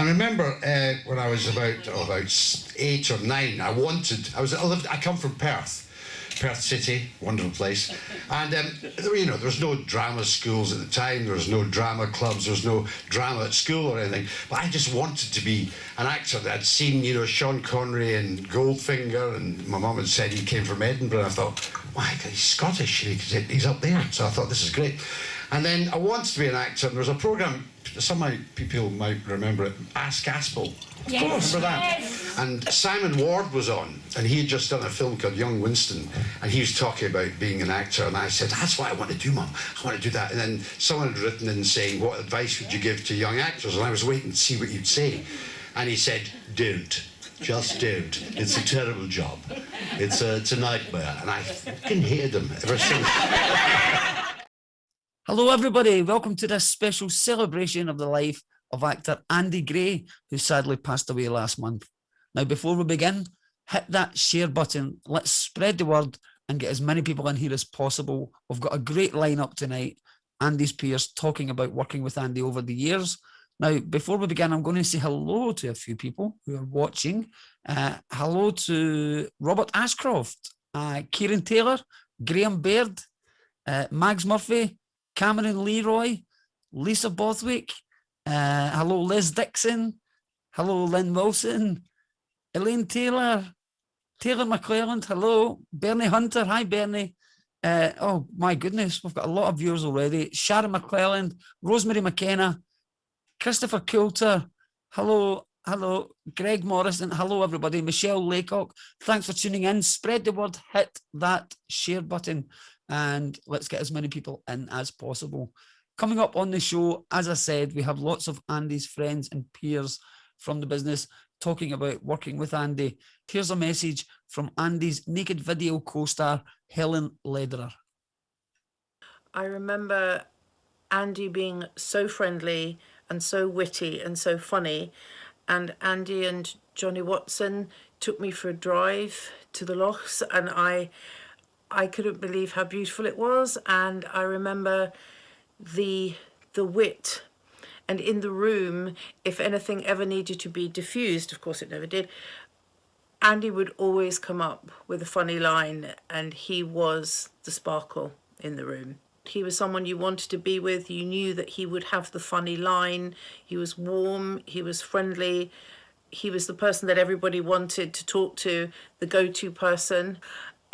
I remember when I was about 8 or 9, I come from Perth City, wonderful place, and there was no drama schools at the time. There was no drama clubs. There was no drama at school or anything. But I just wanted to be an actor. I'd seen, Sean Connery and Goldfinger, and my mum had said he came from Edinburgh. And I thought, why, he's Scottish. He's up there. So I thought, this is great. And then I wanted to be an actor. And there was a programme. Some people might remember it. Ask Aspel. Of course. Remember that? Yes. And Simon Ward was on, and he had just done a film called Young Winston, and he was talking about being an actor, and I said, that's what I want to do, Mum. I want to do that. And then someone had written in saying, what advice would you give to young actors? And I was waiting to see what you'd say. And he said, don't. Just don't. It's a terrible job. It's a nightmare. And I fucking hated him ever since. Hello, everybody. Welcome to this special celebration of the life of actor Andy Gray, who sadly passed away last month. Now, before we begin, hit that share button. Let's spread the word and get as many people in here as possible. We've got a great lineup tonight. Andy's peers talking about working with Andy over the years. Now, before we begin, I'm going to say hello to a few people who are watching. Hello to Robert Ashcroft, Kieran Taylor, Graham Baird, Mags Murphy, Cameron Leroy, Lisa Bothwick, hello Liz Dixon, hello Lynn Wilson, Elaine Taylor, Taylor McClelland, hello, Bernie Hunter, hi Bernie, oh my goodness, we've got a lot of viewers already, Sharon McClelland, Rosemary McKenna, Christopher Coulter, hello, Greg Morrison, hello everybody, Michelle Laycock, thanks for tuning in, spread the word, hit that share button, and let's get as many people in as possible. Coming up on the show, as I said, we have lots of Andy's friends and peers from the business talking about working with Andy. Here's a message from Andy's Naked Video co-star, Helen Lederer. I remember Andy being so friendly and so witty and so funny, and Andy and Johnny Watson took me for a drive to the Lochs, and I couldn't believe how beautiful it was. And I remember the wit, and in the room, if anything ever needed to be diffused, of course it never did, Andy would always come up with a funny line, and he was the sparkle in the room. He was someone you wanted to be with. You knew that he would have the funny line. He was warm, he was friendly, he was the person that everybody wanted to talk to, the go-to person.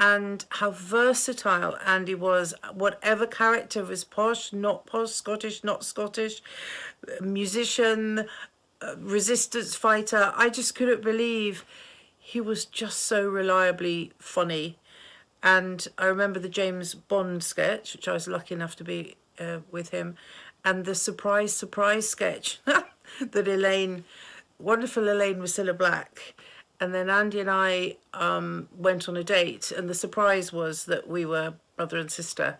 And how versatile Andy was, whatever character was, posh, not posh, Scottish, not Scottish, musician, resistance fighter. I just couldn't believe he was just so reliably funny. And I remember the James Bond sketch, which I was lucky enough to be with him, and the surprise sketch that Elaine, wonderful Elaine Wasilla Black, and then Andy and I went on a date, and the surprise was that we were brother and sister.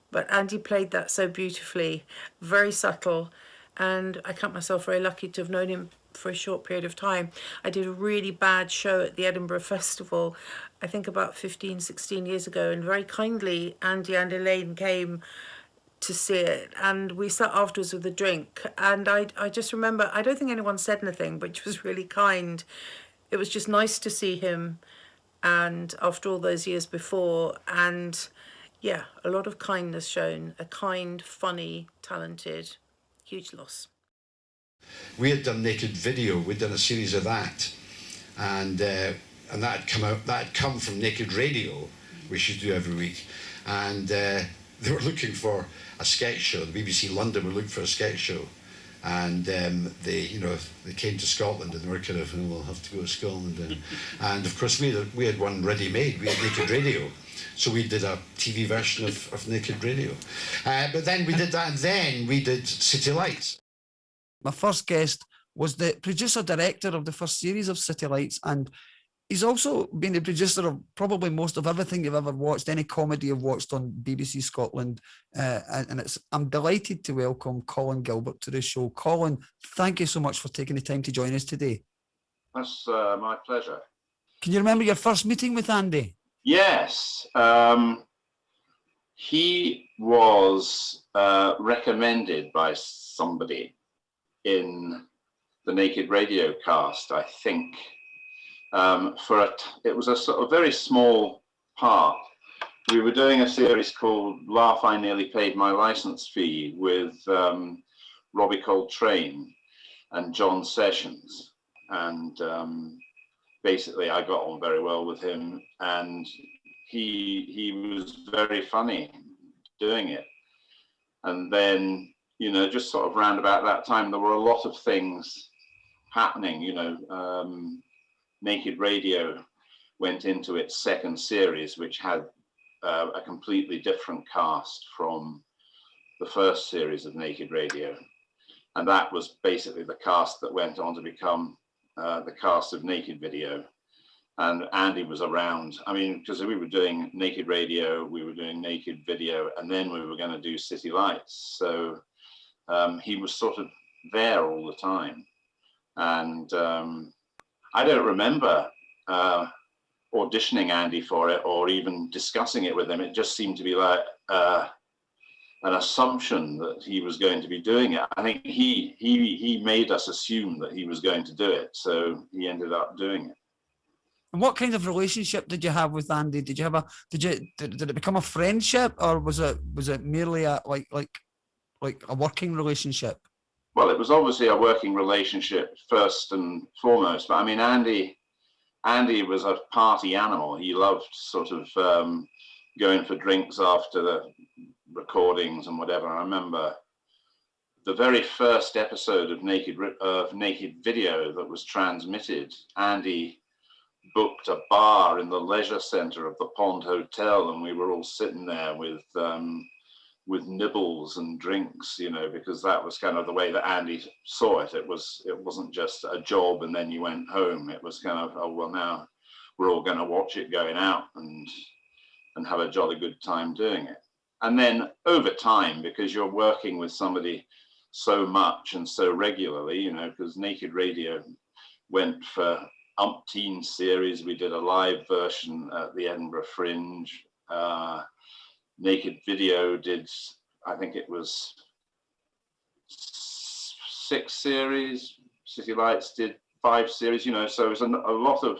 But Andy played that so beautifully, very subtle, and I count myself very lucky to have known him for a short period of time. I did a really bad show at the Edinburgh Festival, I think about 15, 16 years ago, and very kindly Andy and Elaine came to see it, and we sat afterwards with a drink, and I just remember, I don't think anyone said anything, which was really kind. It was just nice to see him, and after all those years before, and yeah, a lot of kindness shown, a kind, funny, talented, huge loss. We had done Naked Video, we'd done a series of that, and that had come from Naked Radio, which you do every week, and they were looking for a sketch show. The BBC London were looking for a sketch show, and they came to Scotland, and they were kind of, we'll have to go to Scotland, and of course we had one ready made. We had Naked Radio, so we did a TV version of Naked Radio, but then we did that, and then we did City Lights. My first guest was the producer-director of the first series of City Lights, and he's also been the producer of probably most of everything you've ever watched, any comedy you've watched on BBC Scotland, and I'm delighted to welcome Colin Gilbert to the show. Colin, thank you so much for taking the time to join us today. That's my pleasure. Can you remember your first meeting with Andy? Yes. He was recommended by somebody in the Naked Radio cast, I think. It was a sort of very small part. We were doing a series called Laugh, I Nearly Paid My License Fee with Robbie Coltrane and John Sessions. And basically I got on very well with him, and he was very funny doing it. And then, you know, just sort of round about that time, there were a lot of things happening, you know. Naked Radio went into its second series, which had a completely different cast from the first series of Naked Radio. And that was basically the cast that went on to become the cast of Naked Video. And Andy was around. I mean, because we were doing Naked Radio, we were doing Naked Video, and then we were going to do City Lights. So he was sort of there all the time. And I don't remember auditioning Andy for it or even discussing it with him. It just seemed to be like an assumption that he was going to be doing it. I think he made us assume that he was going to do it, so he ended up doing it. And what kind of relationship did you have with Andy? Did you have did it become a friendship, or was it merely a like a working relationship? Well, it was obviously a working relationship first and foremost, but I mean, Andy was a party animal. He loved sort of going for drinks after the recordings and whatever. I remember the very first episode of Naked Video that was transmitted, Andy booked a bar in the leisure centre of the Pond Hotel, and we were all sitting there with nibbles and drinks, you know, because that was kind of the way that Andy saw it. It wasn't just a job and then you went home. It was kind of, oh, well, now we're all going to watch it going out and have a jolly good time doing it. And then over time, because you're working with somebody so much and so regularly, you know, because Naked Radio went for umpteen series. We did a live version at the Edinburgh Fringe. Naked Video did, I think it was 6 series. City Lights did 5 series, you know, so it was a lot of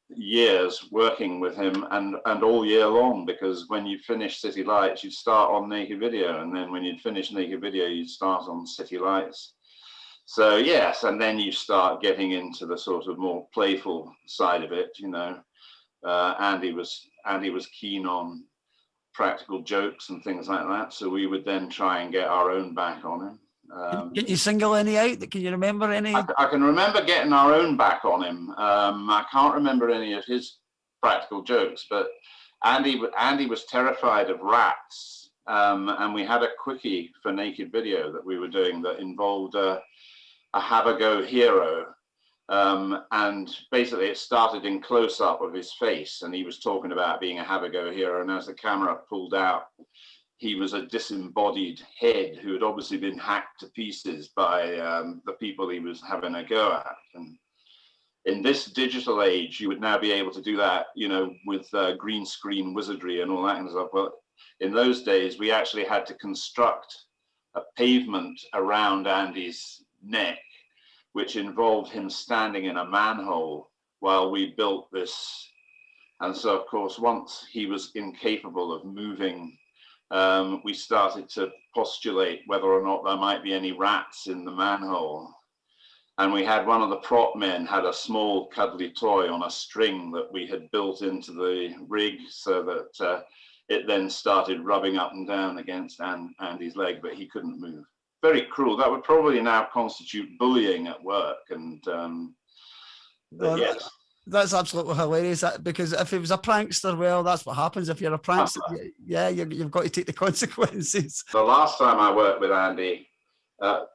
years working with him and all year long, because when you finish City Lights, you'd start on Naked Video, and then when you'd finish Naked Video, you'd start on City Lights. So yes, and then you start getting into the sort of more playful side of it, you know. Andy was keen on practical jokes and things like that, so we would then try and get our own back on him. Can you single any out? Can you remember any? I can remember getting our own back on him. I can't remember any of his practical jokes, but Andy was terrified of rats, and we had a quickie for Naked Video that we were doing that involved a have-a-go hero. And basically it started in close-up of his face, and he was talking about being a have-a-go hero, and as the camera pulled out, he was a disembodied head who had obviously been hacked to pieces by the people he was having a go at. And in this digital age, you would now be able to do that, you know, with green screen wizardry and all that kind of stuff. Well, in those days, we actually had to construct a pavement around Andy's neck, which involved him standing in a manhole while we built this. And so, of course, once he was incapable of moving, we started to postulate whether or not there might be any rats in the manhole. And we had one of the prop men had a small cuddly toy on a string that we had built into the rig, so that it then started rubbing up and down against Andy's leg, but he couldn't move. Very cruel. That would probably now constitute bullying at work. And well, yes, that's absolutely hilarious. Because if it was a prankster, well, that's what happens. If you're a prankster, yeah, you've got to take the consequences. The last time I worked with Andy on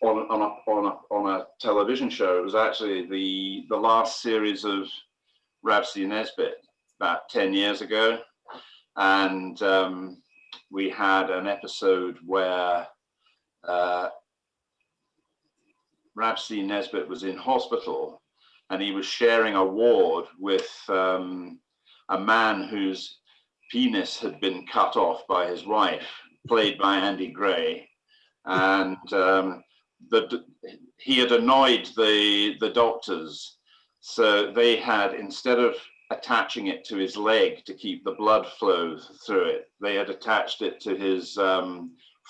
a television show, it was actually the last series of Rhapsody Nesbitt about 10 years ago, and we had an episode where Rhapsody Nesbitt was in hospital, and he was sharing a ward with a man whose penis had been cut off by his wife, played by Andy Gray. And he had annoyed the doctors, so they had, instead of attaching it to his leg to keep the blood flow through it, they had attached it to his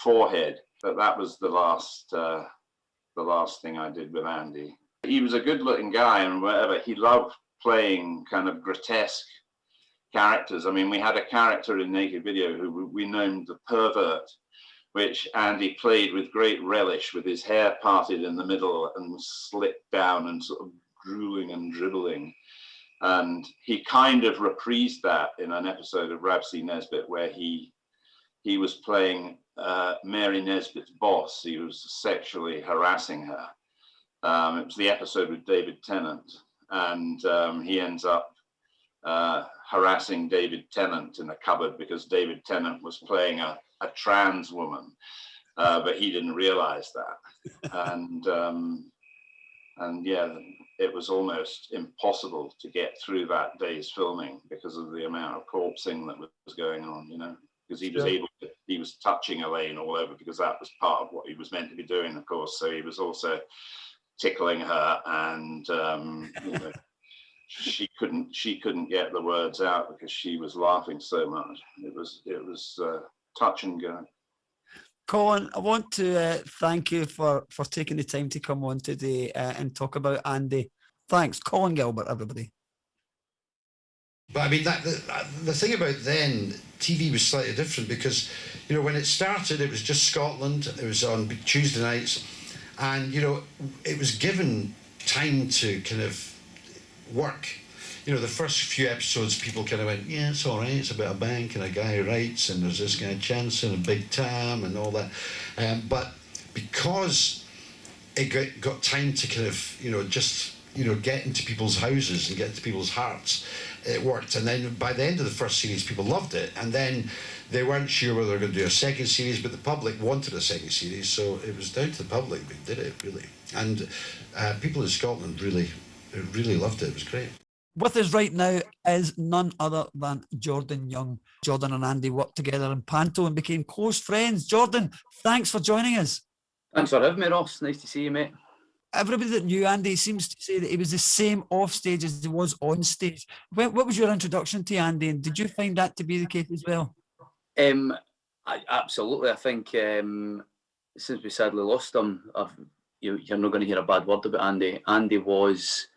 forehead. But that was the last thing I did with Andy. He was a good-looking guy, and whatever, he loved playing kind of grotesque characters. I mean, we had a character in Naked Video who we named the Pervert, which Andy played with great relish, with his hair parted in the middle and slicked down and sort of drooling and dribbling. And he kind of reprised that in an episode of Rab C. Nesbitt, where he was playing Mary Nesbitt's boss. He was sexually harassing her. It was the episode with David Tennant, and he ends up harassing David Tennant in a cupboard because David Tennant was playing a trans woman, but he didn't realize that. And yeah, it was almost impossible to get through that day's filming because of the amount of corpsing that was going on, you know, because he was he was touching Elaine all over, because that was part of what he was meant to be doing, of course. So he was also tickling her, and you know, she couldn't get the words out because she was laughing so much. It was touch and go. Colin, I want to thank you for taking the time to come on today and talk about Andy. Thanks, Colin Gilbert, everybody. But I mean, the thing about then, TV was slightly different, because, you know, when it started, it was just Scotland. It was on Tuesday nights, and, you know, it was given time to kind of work. You know, the first few episodes, people kind of went, yeah, it's all right, it's about a bank and a guy who writes, and there's this guy Chanson and Big Tam and all that. But because it got time to kind of, you know, just, you know, get into people's houses and get into people's hearts, it worked. And then by the end of the first series, people loved it. And then they weren't sure whether they were going to do a second series, but the public wanted a second series, so it was down to the public. We did it, really. And people in Scotland really loved it. It was great. With us right now is none other than Jordan Young. Jordan and Andy worked together in Panto and became close friends. Jordan, thanks for joining us. Thanks for having me, Ross. Nice to see you, mate. Everybody that knew Andy seems to say that he was the same off stage as he was on stage. What was your introduction to Andy, and did you find that to be the case as well? Absolutely. I think since we sadly lost him, you're not going to hear a bad word about Andy. Andy was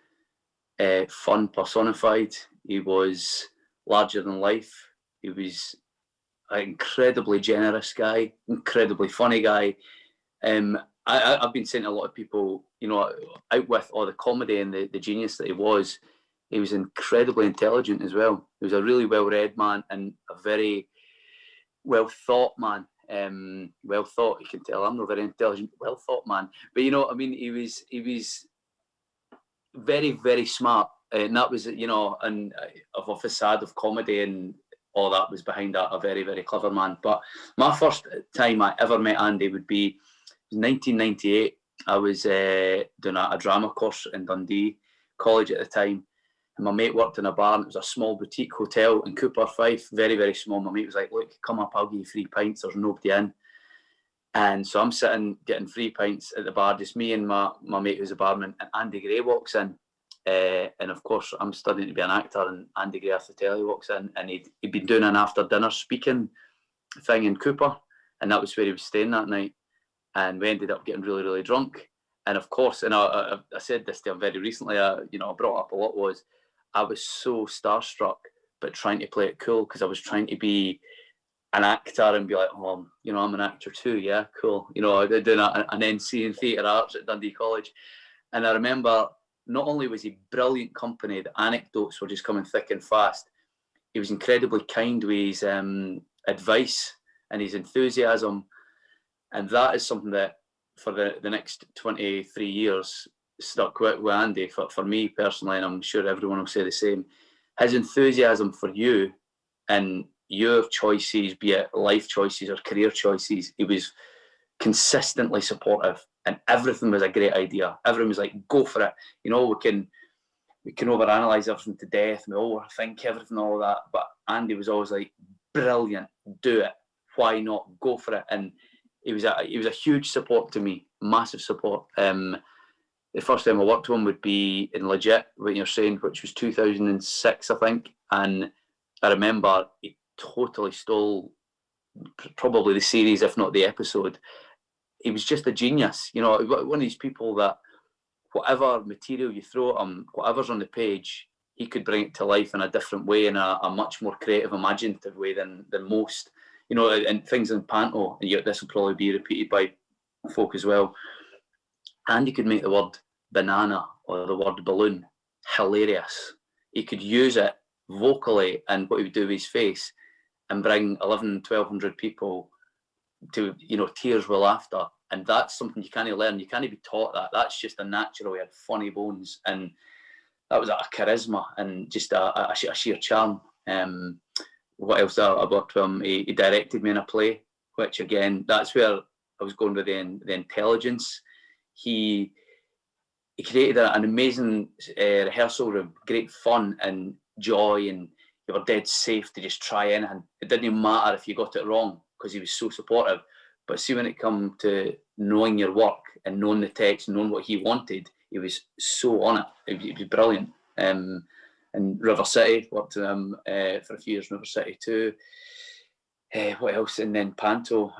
fun personified. He was larger than life. He was an incredibly generous guy, incredibly funny guy. I've been saying to a lot of people, you know, out with all the comedy and the genius that he was incredibly intelligent as well. He was a really well-read man and a very well-thought man. Well thought, you can tell I'm not very intelligent, well-thought man. But, you know, I mean, he was very, very smart, and that was, you know, and of a facade of comedy and all that was behind a very, very clever man. But my first time I ever met Andy would be 1998. I was doing a drama course in Dundee College at the time, and my mate worked in a bar, and it was a small boutique hotel in Cooper, Fife, very, very small. My mate was like, look, come up, I'll give you 3 pints, there's nobody in. And so I'm sitting getting 3 pints at the bar, just me and my mate who's a barman, and Andy Gray walks in. And of course, I'm studying to be an actor, and Andy Gray after telly walks in, and he'd been doing an after dinner speaking thing in Cooper, and that was where he was staying that night. And we ended up getting really, really drunk. And of course, and I said this to him very recently, you know, I brought up a lot, was I was so starstruck, but trying to play it cool, because I was trying to be an actor and be like, oh, you know, I'm an actor too, yeah, cool. You know, I did doing an NC in theatre arts at Dundee College. And I remember, not only was he brilliant company, the anecdotes were just coming thick and fast, he was incredibly kind with his advice and his enthusiasm. And that is something that for the next 23 years stuck with Andy, for me personally, and I'm sure everyone will say the same. His enthusiasm for you and your choices, be it life choices or career choices, he was consistently supportive, and everything was a great idea. Everyone was like, go for it. You know, we can overanalyze everything to death, and we overthink everything, all of that. But Andy was always like, brilliant, do it. Why not? Go for it. And he was a huge support to me. massive support. The first time I worked with him would be in Legit, what you're saying, which was 2006, I think. And I remember he totally stole probably the series, if not the episode. He was just a genius, you know, one of these people that whatever material you throw at him, whatever's on the page, he could bring it to life in a different way, in a much more creative, imaginative way than most. You know, and things in panto, and this will probably be repeated by folk as well. And he could make the word banana or the word balloon hilarious. He could use it vocally and what he would do with his face and bring 1,100-1,200 people to, you know, tears with laughter. And that's something you can't learn. You can't be taught that. That's just a natural. He had funny bones, and that was a charisma and just a sheer charm. What else I worked with him? He directed me in a play, which again, that's where I was going with the intelligence. He created an amazing rehearsal room, great fun and joy, and you were dead safe to just try anything. It didn't matter if you got it wrong because he was so supportive. But see, when it come to knowing your work and knowing the text, knowing what he wanted, he was so on it. It was brilliant. And River City, worked with him for a few years in River City too. What else? And then Panto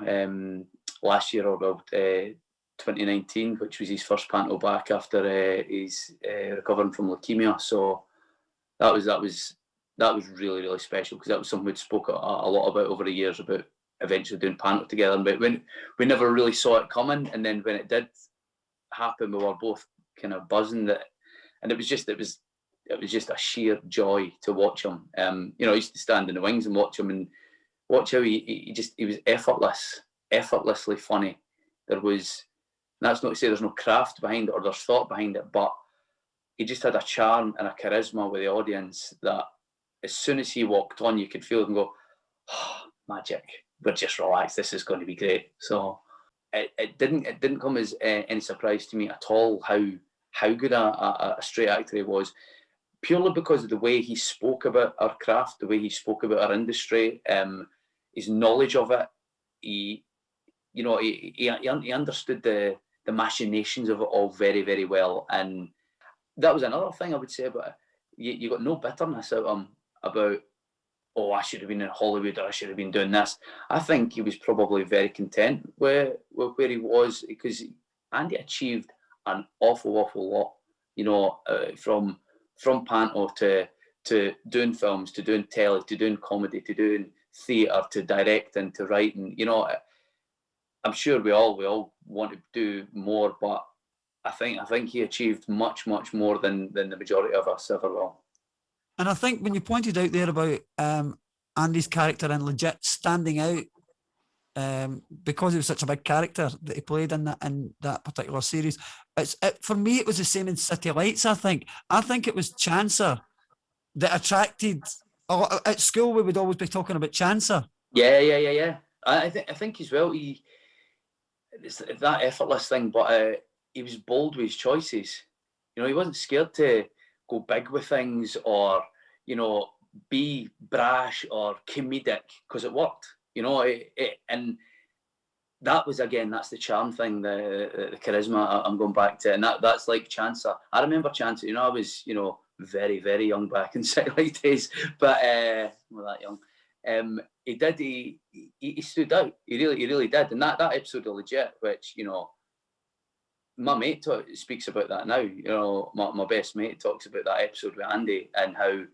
last year, or well, 2019, which was his first Panto back after he's recovering from leukemia. So that was really, really special, because that was something we'd spoke a lot about over the years, about eventually doing Panto together. But when we never really saw it coming, and then when it did happen, we were both kind of buzzing that, and it was just a sheer joy to watch him. You know, I used to stand in the wings and watch him, and watch how he was effortlessly funny. That's not to say there's no craft behind it or there's thought behind it, but he just had a charm and a charisma with the audience that as soon as he walked on, you could feel him go, oh, magic. We're just relaxed. This is going to be great. So it didn't come as any surprise to me at all how good a straight actor he was, purely because of the way he spoke about our craft, the way he spoke about our industry, his knowledge of it. He understood the machinations of it all very, very well. And that was another thing I would say about it. You got no bitterness out of him about, oh, I should have been in Hollywood, or I should have been doing this. I think he was probably very content with where he was, because Andy achieved an awful lot, you know, from Panto to doing films, to doing telly, to doing comedy, to doing theatre, to directing, to writing. You know, I'm sure we all want to do more, but I think he achieved much more than the majority of us ever will. And I think when you pointed out there about Andy's character in Legit standing out, because he was such a big character that he played in that particular series, for me it was the same in City Lights. I think it was Chancer that attracted. At school we would always be talking about Chancer. Yeah. I think as well, it's that effortless thing, but he was bold with his choices. You know, he wasn't scared to go big with things, or, you know, be brash or comedic, because it worked. You know, and that was, again, that's the charm thing, the charisma I'm going back to, and that's like Chancer. I remember Chancer. You know, I was, you know, very, very young back in City Light days, but not that young. He stood out. He really did. And that episode of Legit, which, you know, my mate speaks about that now. You know, my best mate talks about that episode with Andy and how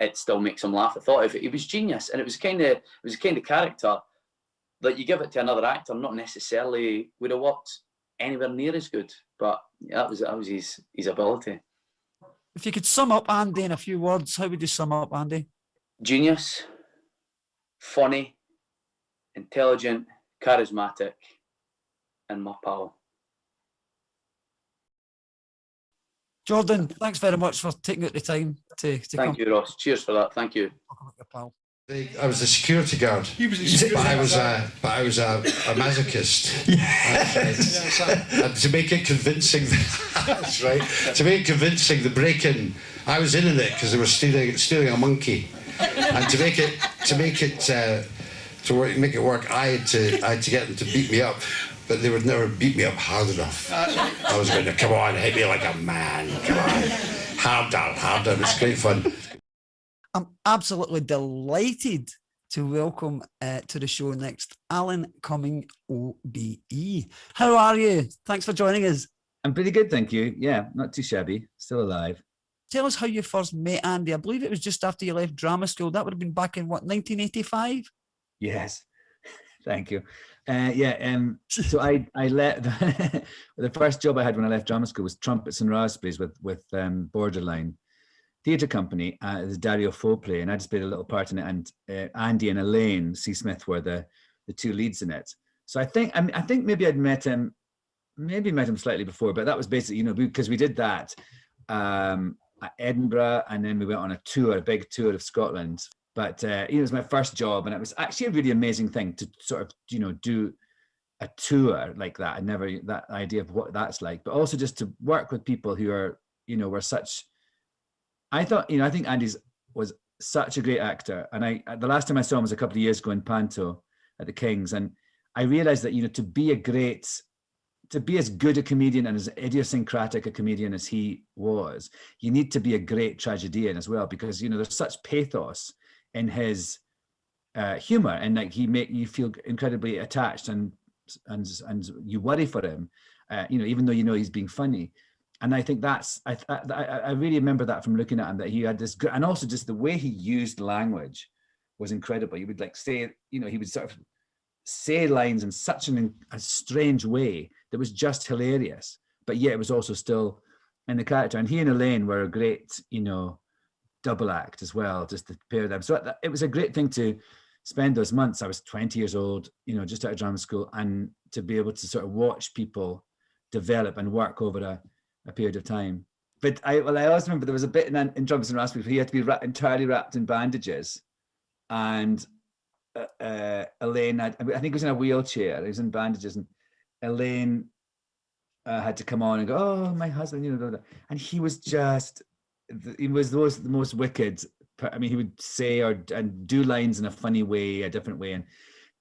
it still makes him laugh. I thought it was genius, and it was kind of character that you give it to another actor, not necessarily would have worked anywhere near as good. But that was his ability. If you could sum up Andy in a few words, how would you sum up Andy? Genius, funny, intelligent, charismatic, and my pal. Jordan, thanks very much for taking out the time to come. Thank you, Ross. Cheers for that. Thank you. I was a security guard. He was a security guard. But I was a masochist. And to make it convincing, that's right. To make it convincing, the break-in, I was in it because they were stealing a monkey, and to make it work, I had to get them to beat me up. but they would never beat me up hard enough. I was going to, come on, hit me like a man, come on. Harder, it's great fun. I'm absolutely delighted to welcome to the show next, Alan Cumming, OBE. How are you? Thanks for joining us. I'm pretty good, thank you. Yeah, not too shabby, still alive. Tell us how you first met Andy. I believe it was just after you left drama school. That would have been back in, what, 1985? Yes, thank you. So I left, the first job I had when I left drama school was Trumpets and Raspberries with Borderline Theatre Company, the Dario Fo play, and I just played a little part in it, and Andy and Elaine C. Smith were the two leads in it. So I think maybe I'd met him slightly before, but that was basically, you know, because we did that at Edinburgh, and then we went on a big tour of Scotland. But it was my first job, and it was actually a really amazing thing to sort of, you know, do a tour like that. I never, that idea of what that's like, but also just to work with people who are, you know, were such, I think Andy was such a great actor. And the last time I saw him was a couple of years ago in Panto at the King's. And I realized that, you know, to be as good a comedian and as idiosyncratic a comedian as he was, you need to be a great tragedian as well, because, you know, there's such pathos in his humor, and like he make you feel incredibly attached and you worry for him, you know, even though you know he's being funny. And I think I really remember that from looking at him, that he had this, and also just the way he used language was incredible. He would like say, you know, he would sort of say lines in such a strange way that was just hilarious, but yet it was also still in the character. And he and Elaine were a great, you know, double act as well, just to pair them. So it was a great thing to spend those months. I was 20 years old, you know, just out of drama school, and to be able to sort of watch people develop and work over a period of time. But I always remember there was a bit in Trumpets and Raspberries where he had to be entirely wrapped in bandages, and Elaine, I think he was in a wheelchair, he was in bandages, and Elaine had to come on and go, oh, my husband, you know, and he was just, he was the most wicked. I mean, he would say and do lines in a funny way, a different way,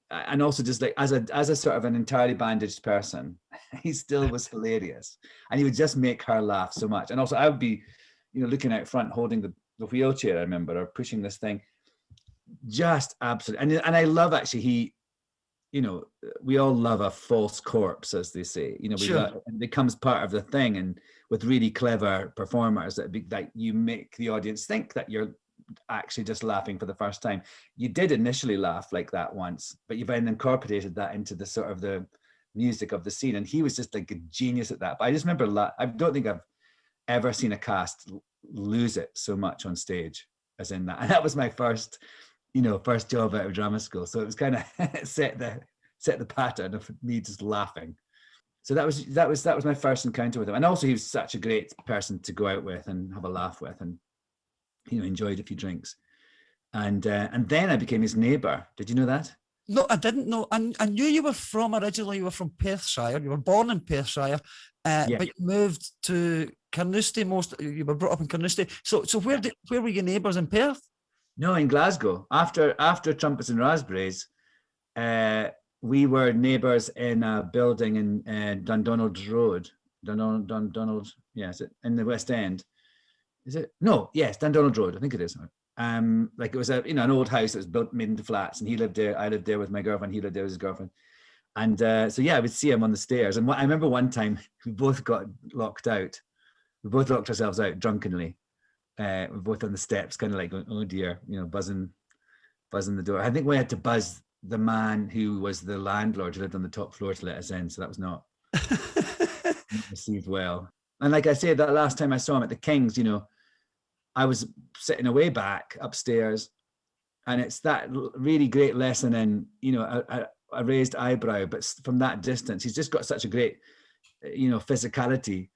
and also just like as a sort of an entirely bandaged person, he still was hilarious, and he would just make her laugh so much. And also, I would be, you know, looking out front, holding the wheelchair, I remember, or pushing this thing, just absolutely. And I love, actually, he, you know, we all love a false corpse, as they say. You know, it becomes part of the thing, and with really clever performers, that you make the audience think that you're actually just laughing for the first time. You did initially laugh like that once, but you've then incorporated that into the sort of the music of the scene, and he was just like a genius at that. But I just remember, I don't think I've ever seen a cast lose it so much on stage as in that. And that was my first job out of drama school, so it was kind of set the pattern of me just laughing. So that was my first encounter with him. And also, he was such a great person to go out with and have a laugh with, and, you know, enjoyed a few drinks. And then I became his neighbour. Did you know that? No, I didn't know. I knew you were originally, you were from Perthshire. You were born in Perthshire, but you moved to Carnoustie. You were brought up in Carnoustie. So where were your neighbours in Perth? No, in Glasgow. After Trumpets and Raspberries, we were neighbours in a building in Dundonald Road. Dundonald, yeah, is it in the West End? Is it? No, yes, Dundonald Road, I think it is. Like it was an old house that was built, made into flats, and he lived there. I lived there with my girlfriend. He lived there with his girlfriend. And so yeah, I would see him on the stairs. And I remember one time we both got locked out. We both locked ourselves out drunkenly. We're both on the steps, kind of like going, oh dear, you know, buzzing the door. I think we had to buzz the man who was the landlord, who lived on the top floor, to let us in. So that was not received well. And like I said, that last time I saw him at the King's, you know, I was sitting away back upstairs, and it's that really great lesson in, you know, a raised eyebrow, but from that distance, he's just got such a great, you know, physicality,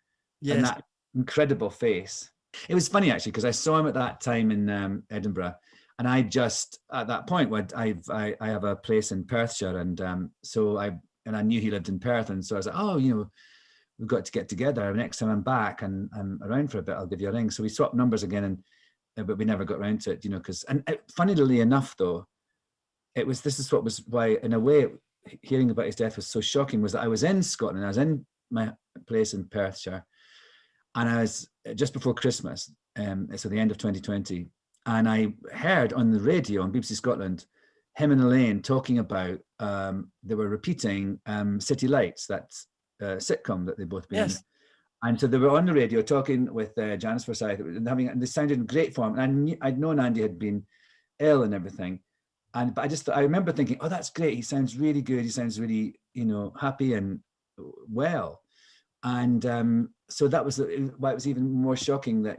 and that incredible face. It was funny, actually, because I saw him at that time in Edinburgh, and I just, at that point, I have a place in Perthshire, and so I knew he lived in Perth, and so I was like, oh, you know, we've got to get together. Next time I'm back and I'm around for a bit, I'll give you a ring. So we swapped numbers again, but we never got around to it, you know, because, funnily enough, though, this is what was why, in a way, hearing about his death was so shocking was that I was in Scotland. I was in my place in Perthshire, and I was just before Christmas, so the end of 2020, and I heard on the radio on BBC Scotland him and Elaine talking about they were repeating City Lights, that sitcom that they've both been in. And so they were on the radio talking with Janice Forsyth, and they sounded in great form. And I'd known Andy had been ill and everything, but I remember thinking, oh, that's great. He sounds really good. He sounds really, happy and well. And so that was why it was even more shocking that,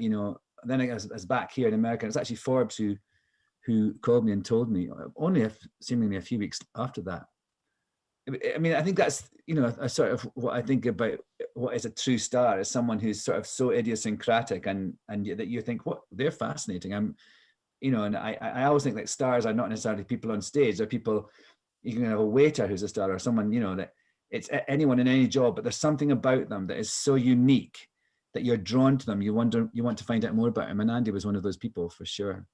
then I was back here in America. It was actually Forbes who called me and told me only seemingly a few weeks after that. I mean, I think that's, a sort of what I think about what is a true star, is someone who's sort of so idiosyncratic and that you think, what, they're fascinating. And I always think that stars are not necessarily people on stage. They're people, you can have a waiter who's a star, or someone, that it's anyone in any job, but there's something about them that is so unique that you're drawn to them. You want to find out more about him. And Andy was one of those people for sure.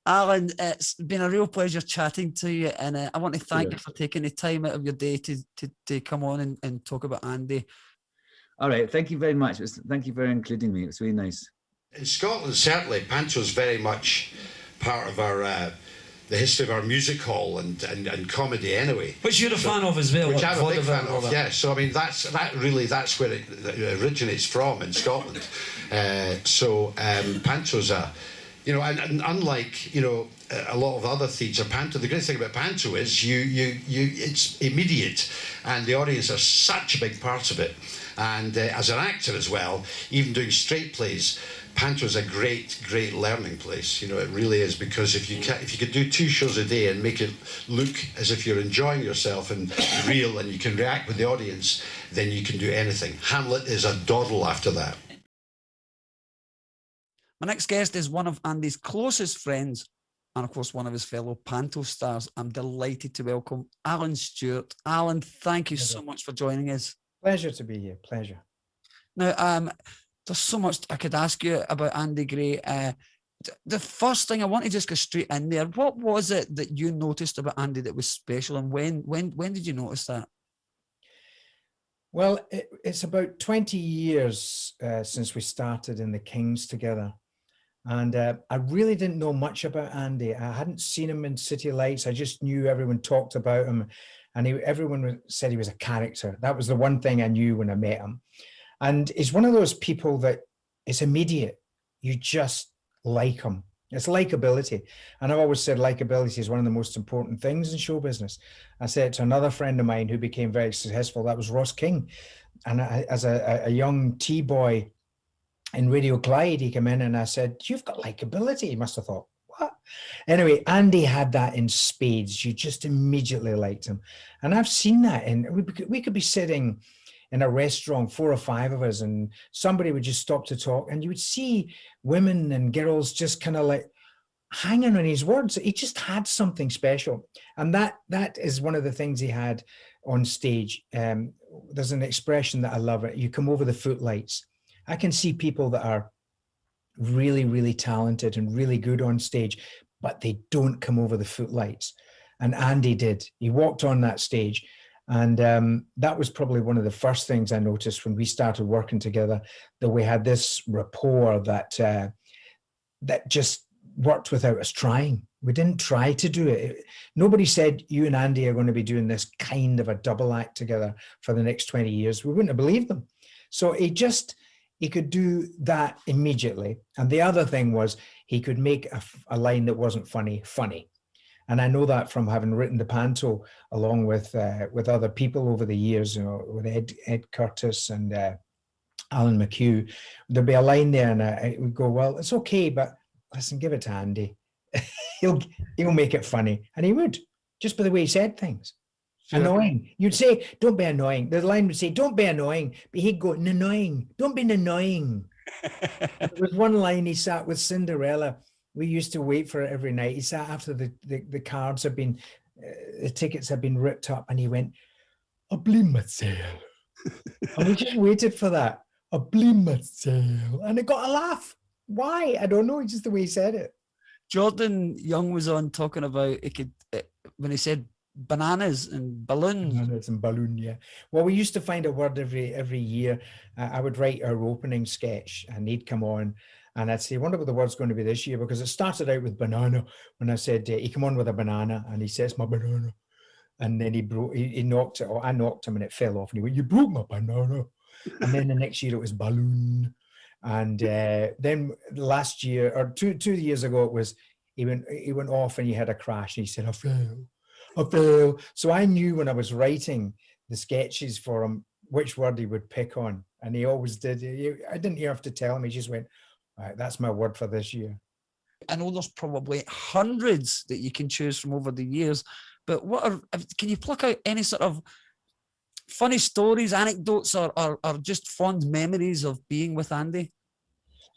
Allan, it's been a real pleasure chatting to you, and I want to thank you for taking the time out of your day to come on and talk about Andy. All right, thank you very much. Thank you for including me. It's really nice. In Scotland, certainly, Panto's very much part of our the history of our music hall and comedy anyway. Which you're a fan of as well. Which I'm a big fan of, yeah. So I mean, that's where it originates from in Scotland. Panto's and unlike a lot of other theatre, Panto, the great thing about Panto is it's immediate, and the audience are such a big part of it. And as an actor as well, even doing straight plays, Panto is a great learning place. It really is, because if you could do 2 shows a day and make it look as if you're enjoying yourself and real, and you can react with the audience, then you can do anything. Hamlet is a doddle after that. My next guest is one of Andy's closest friends, and of course one of his fellow Panto stars. I'm delighted to welcome Allan Stewart. Allan, thank you so much for joining us. Pleasure to be here. Pleasure. Now, there's so much I could ask you about Andy Gray. The first thing I want to just go straight in there. What was it that you noticed about Andy that was special, and when did you notice that? Well, it's about 20 years since we started in the Kings together. And I really didn't know much about Andy. I hadn't seen him in City Lights. I just knew everyone talked about him, and everyone said he was a character. That was the one thing I knew when I met him. And he's one of those people that it's immediate. You just like him. It's likability. And I've always said likability is one of the most important things in show business. I said it to another friend of mine who became very successful. That was Ross King. And as a young T-boy in Radio Clyde, he came in and I said, "You've got likability." He must have thought, what? Anyway, Andy had that in spades. You just immediately liked him. And I've seen that. And we could be sitting in a restaurant, 4 or 5 of us, and somebody would just stop to talk, and you would see women and girls just kind of like hanging on his words. He just had something special. And that is one of the things he had on stage. There's an expression that I love. You come over the footlights. I can see people that are really, really talented and really good on stage, but they don't come over the footlights. And Andy did. He walked on that stage. And that was probably one of the first things I noticed when we started working together, that we had this rapport that just worked without us trying. We didn't try to do it. Nobody said, "You and Andy are going to be doing this kind of a double act together for the next 20 years. We wouldn't have believed them. So he could do that immediately. And the other thing was he could make a line that wasn't funny, funny. And I know that from having written the Panto along with other people over the years, with Ed Curtis and Alan McHugh. There'd be a line there and I would go, "Well, it's okay, but listen, give it to Andy. he'll make it funny." And he would, just by the way he said things. Sure. Annoying. You'd say, "Don't be annoying." The line would say, "Don't be annoying." But he'd go, "Annoying. Don't be annoying." There was one line he sat with Cinderella. We used to wait for it every night. He sat after the cards had been, the tickets had been ripped up, and he went, "I blame myself." And we just waited for that. "I blame myself." And it got a laugh. Why? I don't know. It's just the way he said it. Jordan Young was on talking about when he said bananas and balloons. Bananas and balloon, yeah. Well, we used to find a word every year. I would write our opening sketch, and he'd come on, and I'd say, "Wonder what the word's going to be this year," because it started out with banana. When I said, "He come on with a banana," and he says, "My banana," and then he knocked it, or I knocked him, and it fell off, and he went, "You broke my banana." And then the next year it was balloon, and then last year or two years ago it was he went off and he had a crash, and he said, "I fell." So I knew when I was writing the sketches for him which word he would pick on, and he always did. I didn't have to tell him; he just went, "All right, that's my word for this year." I know there's probably hundreds that you can choose from over the years, but can you pluck out any sort of funny stories, anecdotes, or just fond memories of being with Andy?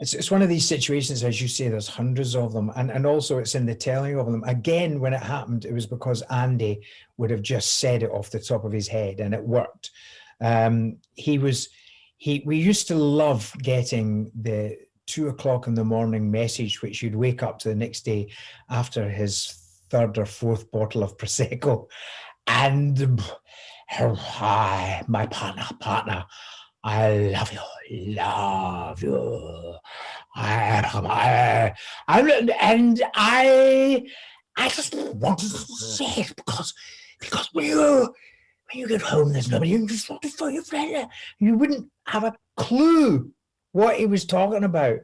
It's one of these situations, as you say, there's hundreds of them. And also it's in the telling of them. Again, when it happened, it was because Andy would have just said it off the top of his head, and it worked. We used to love getting the 2 o'clock in the morning message, which you'd wake up to the next day after his 3rd or 4th bottle of Prosecco. And hi, my partner, I love you. And I just wanted to say it because when you get home, there's nobody. You just want to phone your friend. You wouldn't have a clue what he was talking about,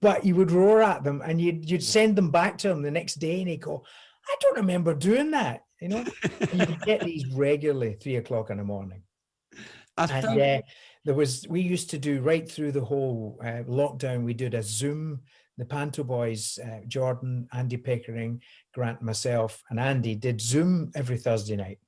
but you would roar at them, and you'd send them back to him the next day, and he'd go, "I don't remember doing that." You know, and you get these regularly 3 o'clock in the morning. We used to do right through the whole lockdown. We did a Zoom. The Panto boys, Jordan, Andy Pickering, Grant, myself, and Andy did Zoom every Thursday night.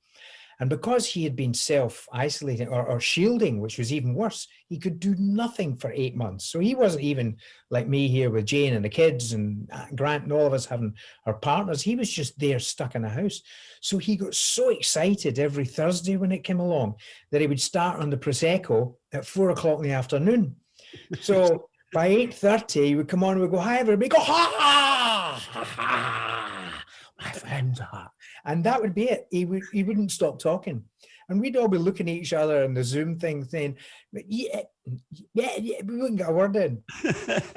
And because he had been self-isolating or shielding, which was even worse, he could do nothing for 8 months. So he wasn't even like me here with Jane and the kids and Grant and all of us having our partners. He was just there stuck in a house. So he got so excited every Thursday when it came along that he would start on the Prosecco at 4 o'clock in the afternoon. So by 8:30, he would come on and we'd go, "Hi, everybody." Go, "Ha, ha, ha, my friends are." And that would be it. He wouldn't stop talking. And we'd all be looking at each other in the Zoom thing saying, yeah, we wouldn't get a word in.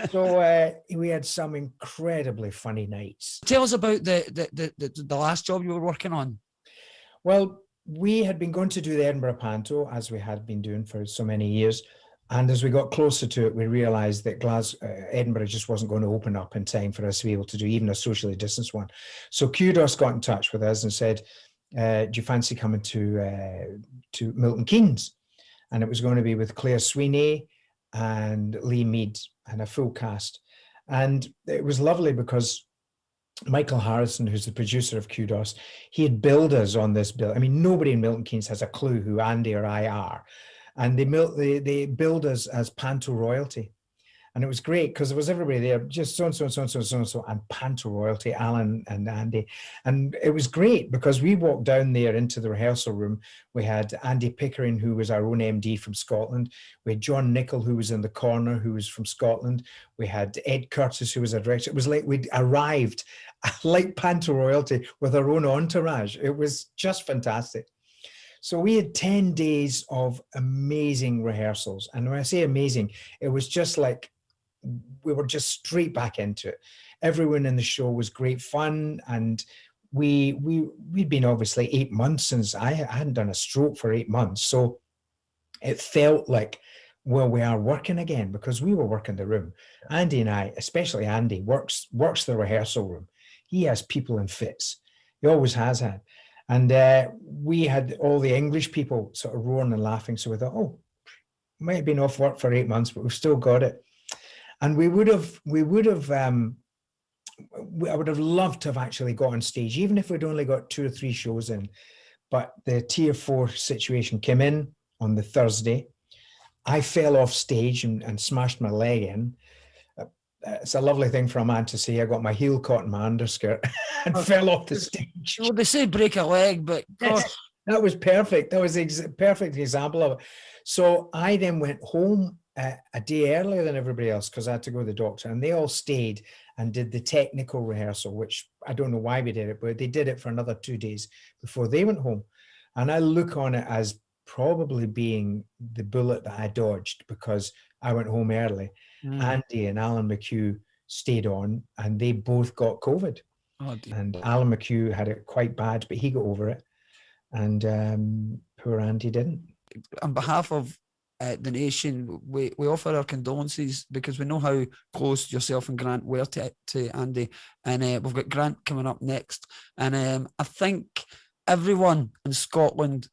So we had some incredibly funny nights. Tell us about the last job you were working on. Well, we had been going to do the Edinburgh Panto, as we had been doing for so many years. And as we got closer to it, we realised that Edinburgh just wasn't going to open up in time for us to be able to do even a socially distanced one. So Kudos got in touch with us and said, "Do you fancy coming to Milton Keynes?" And it was going to be with Claire Sweeney and Lee Mead and a full cast. And it was lovely because Michael Harrison, who's the producer of Kudos, he had billed us on this bill. I mean, nobody in Milton Keynes has a clue who Andy or I are. And they billed us as Panto royalty. And it was great because there was everybody there, just so-and-so, and Panto royalty, Alan and Andy. And it was great because we walked down there into the rehearsal room. We had Andy Pickering, who was our own MD from Scotland. We had John Nichol, who was in the corner, who was from Scotland. We had Ed Curtis, who was a director. It was like we'd arrived like Panto royalty with our own entourage. It was just fantastic. So we had 10 days of amazing rehearsals. And when I say amazing, it was just like, we were just straight back into it. Everyone in the show was great fun. And we'd been obviously 8 months since I hadn't done a stroke for 8 months. So it felt like, well, we are working again because we were working the room. Andy and I, especially Andy, works the rehearsal room. He has people in fits. He always has had. And we had all the English people sort of roaring and laughing. So we thought, oh, might have been off work for 8 months, but we've still got it. And I would have loved to have actually got on stage, even if we'd only got 2 or 3 shows in. But the Tier 4 situation came in on the Thursday. I fell off stage and smashed my leg in. It's a lovely thing for a man to say. I got my heel caught in my underskirt and fell off the stage. Well, they say break a leg, but yes, that was perfect. That was a perfect example of it. So I then went home a day earlier than everybody else because I had to go to the doctor, and they all stayed and did the technical rehearsal, which I don't know why we did it, but they did it for another 2 days before they went home. And I look on it as probably being the bullet that I dodged, because I went home early. Andy and Alan McHugh stayed on, and they both got COVID. Oh, dear. And Alan McHugh had it quite bad, but he got over it. And poor Andy didn't. On behalf of the nation, we offer our condolences, because we know how close yourself and Grant were to Andy, and we've got Grant coming up next. And I think everyone in Scotland,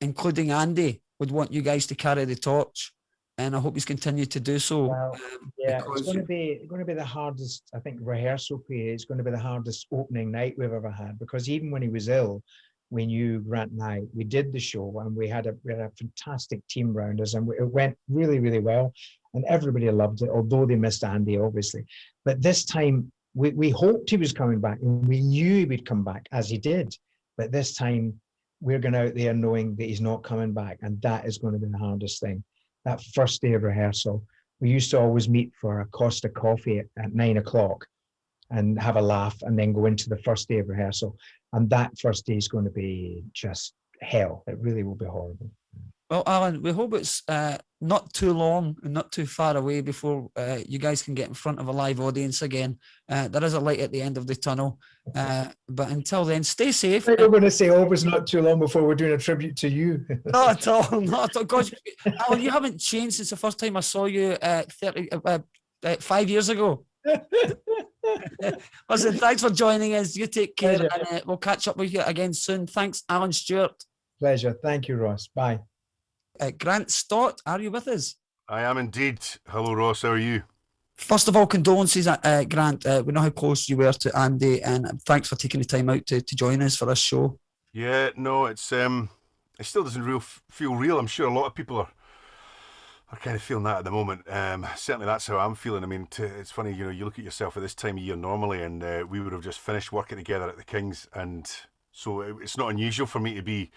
including Andy, would want you guys to carry the torch, and I hope you continue to do so. Well, yeah, it's going to be the hardest, I think, rehearsal period. It's going to be the hardest opening night we've ever had, because even when he was ill, we knew, Grant and I, we did the show, and we had a fantastic team around us, and it went really, really well, and everybody loved it, although they missed Andy, obviously. But this time, we hoped he was coming back, and we knew he would come back, as he did. But this time, we're going out there knowing that he's not coming back, and that is going to be the hardest thing. That first day of rehearsal, we used to always meet for a Costa coffee at 9 o'clock and have a laugh, and then go into the first day of rehearsal. And that first day is going to be just hell. It really will be horrible. Well, Alan, we hope it's not too long and not too far away before you guys can get in front of a live audience again. There is a light at the end of the tunnel. But until then, stay safe. We're going to say, oh, it's not too long before we're doing a tribute to you. Not at all. Not at all. God, Alan, you haven't changed since the first time I saw you 5 years ago. Listen, thanks for joining us. You take care. Pleasure. And we'll catch up with you again soon. Thanks, Alan Stewart. Pleasure. Thank you, Ross. Bye. Grant Stott, are you with us? I am indeed. Hello, Ross. How are you? First of all, condolences, Grant. We know how close you were to Andy, and thanks for taking the time out to join us for this show. Yeah, no, it still doesn't feel real. I'm sure a lot of people are kind of feeling that at the moment. Certainly that's how I'm feeling. I mean, it's funny, you know, you look at yourself at this time of year normally, and we would have just finished working together at the Kings, and so it's not unusual for me to be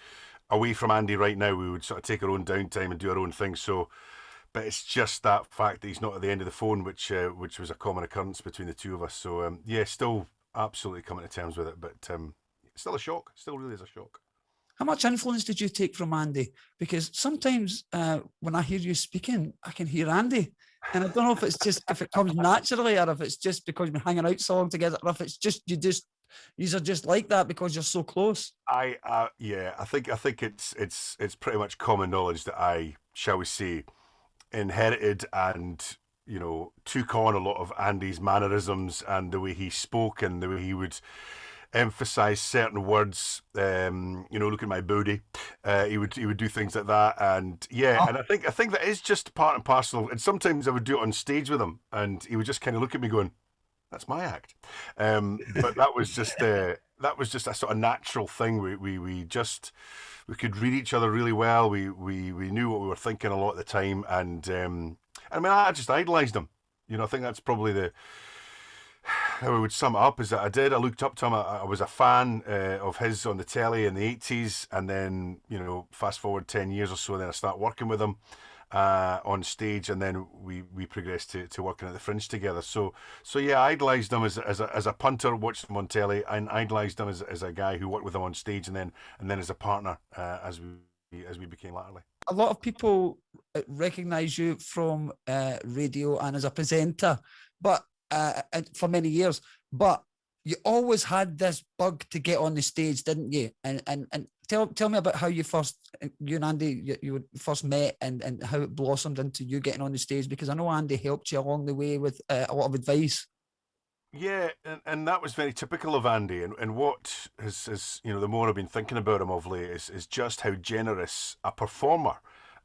away from Andy right now. We would sort of take our own downtime and do our own thing. So, but it's just that fact that he's not at the end of the phone, which was a common occurrence between the two of us. So yeah, still absolutely coming to terms with it, but it's still a shock. Still really is a shock. How much influence did you take from Andy? Because sometimes when I hear you speaking, I can hear Andy, and I don't know if it's just if it comes naturally, or if it's just because we're hanging out so long together, or if it's just you are just like that because you're so close. Yeah, I think it's pretty much common knowledge that I, shall we say, inherited and, you know, took on a lot of Andy's mannerisms and the way he spoke and the way he would emphasize certain words. You know, look at my booty. He would do things like that, and yeah, and I think that is just part and parcel. And sometimes I would do it on stage with him, and he would just kind of look at me going, "That's my act." But that was just a sort of natural thing. We could read each other really well. We knew what we were thinking a lot at the time, and I mean, I just idolized him. You know, I think that's probably how I would sum it up, is that I looked up to him. I was a fan of his on the telly in the 80s, and then, you know, fast forward 10 years or so, and then I started working with him on stage, and then we progressed to working at the Fringe together. So yeah, I idolized him as a punter, watched him on telly, and idolized him as a guy who worked with him on stage, and then as a partner as we became latterly. A lot of people recognize you from radio and as a presenter, but for many years, but you always had this bug to get on the stage, didn't you? And tell me about how you and Andy you first met, and how it blossomed into you getting on the stage, because I know Andy helped you along the way with a lot of advice. Yeah, and that was very typical of Andy, and what has you know, the more I've been thinking about him of late is just how generous a performer